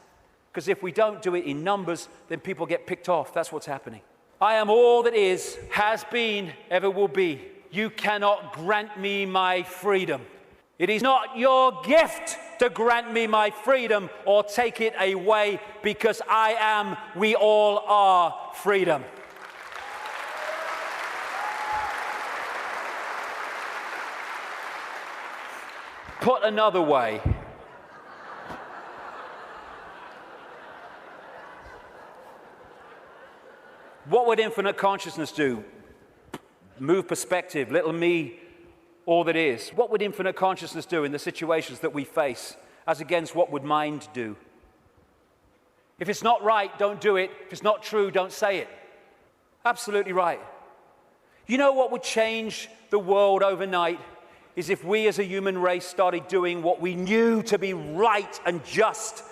Because if we don't do it in numbers, then people get picked off. That's what's happening. I am all that is, has been, ever will be. You cannot grant me my freedom. It is not your gift to grant me my freedom or take it away, because I am, we all are freedom. Put another way, what would infinite consciousness do? Move perspective, little me, all that is. What would infinite consciousness do in the situations that we face, as against what would mind do? If it's not right, don't do it. If it's not true, don't say it. Absolutely right. You know what would change the world overnight is if we as a human race started doing what we knew to be right and just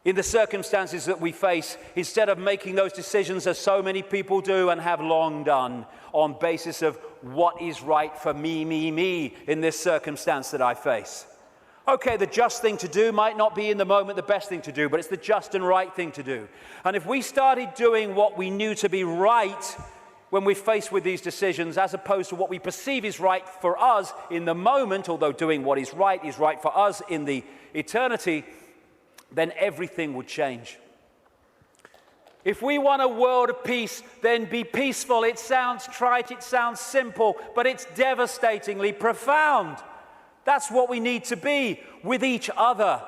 in the circumstances that we face, instead of making those decisions as so many people do and have long done on basis of what is right for me in this circumstance that I face. Okay, the just thing to do might not be in the moment the best thing to do, but it's the just and right thing to do. And if we started doing what we knew to be right when we're faced with these decisions, as opposed to what we perceive is right for us in the moment, although doing what is right for us in the eternity, then everything would change. If we want a world of peace, then be peaceful. It sounds trite, it sounds simple, but it's devastatingly profound. That's what we need to be with each other.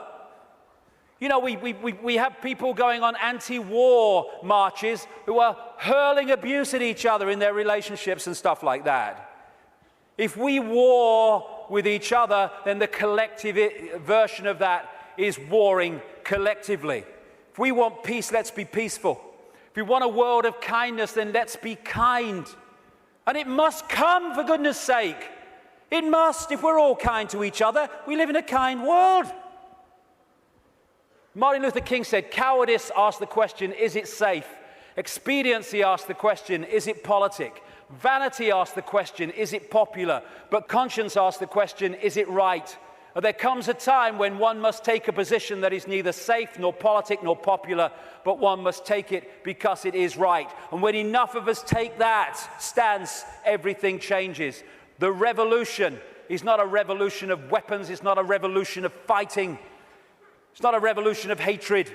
You know, we have people going on anti-war marches who are hurling abuse at each other in their relationships and stuff like that. If we war with each other, then the collective version of that is warring collectively. If we want peace, let's be peaceful. If we want a world of kindness, then let's be kind. And it must come, for goodness sake. It must. If we're all kind to each other, we live in a kind world. Martin Luther King said, cowardice asks the question, is it safe? Expediency asks the question, is it politic? Vanity asks the question, is it popular? But conscience asks the question, is it right? There comes a time when one must take a position that is neither safe, nor politic, nor popular, but one must take it because it is right. And when enough of us take that stance, everything changes. The revolution is not a revolution of weapons, it's not a revolution of fighting, it's not a revolution of hatred,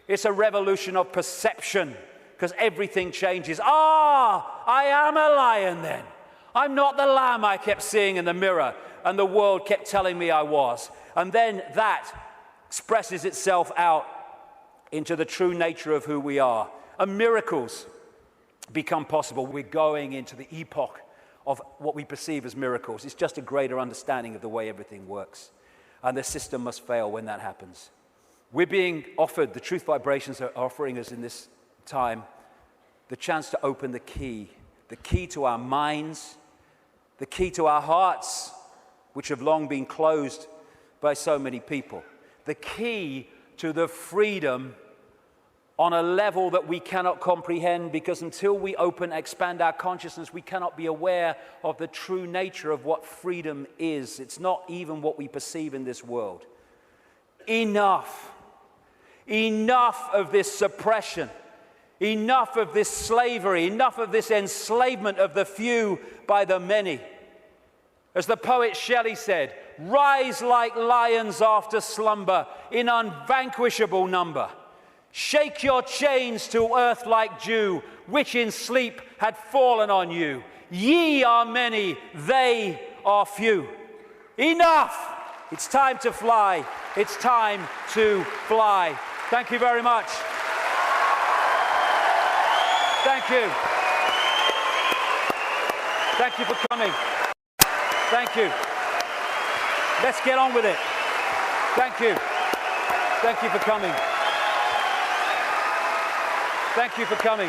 it's a revolution of perception, because everything changes. I am a lion then. I'm not the lamb I kept seeing in the mirror and the world kept telling me I was. And then that expresses itself out into the true nature of who we are. And miracles become possible. We're going into the epoch of what we perceive as miracles. It's just a greater understanding of the way everything works. And the system must fail when that happens. We're being offered, the truth vibrations are offering us in this time, the chance to open the key to our minds, the key to our hearts, which have long been closed by so many people. The key to the freedom on a level that we cannot comprehend, because until we expand our consciousness, we cannot be aware of the true nature of what freedom is. It's not even what we perceive in this world. Enough. Enough of this suppression. Enough of this slavery. Enough of this enslavement of the few by the many. As the poet Shelley said, rise like lions after slumber in unvanquishable number. Shake your chains to earth like dew, which in sleep had fallen on you. Ye are many, they are few. Enough! It's time to fly. It's time to fly. Thank you very much. Thank you. Thank you for coming. Thank you. Let's get on with it. Thank you. Thank you for coming. Thank you for coming.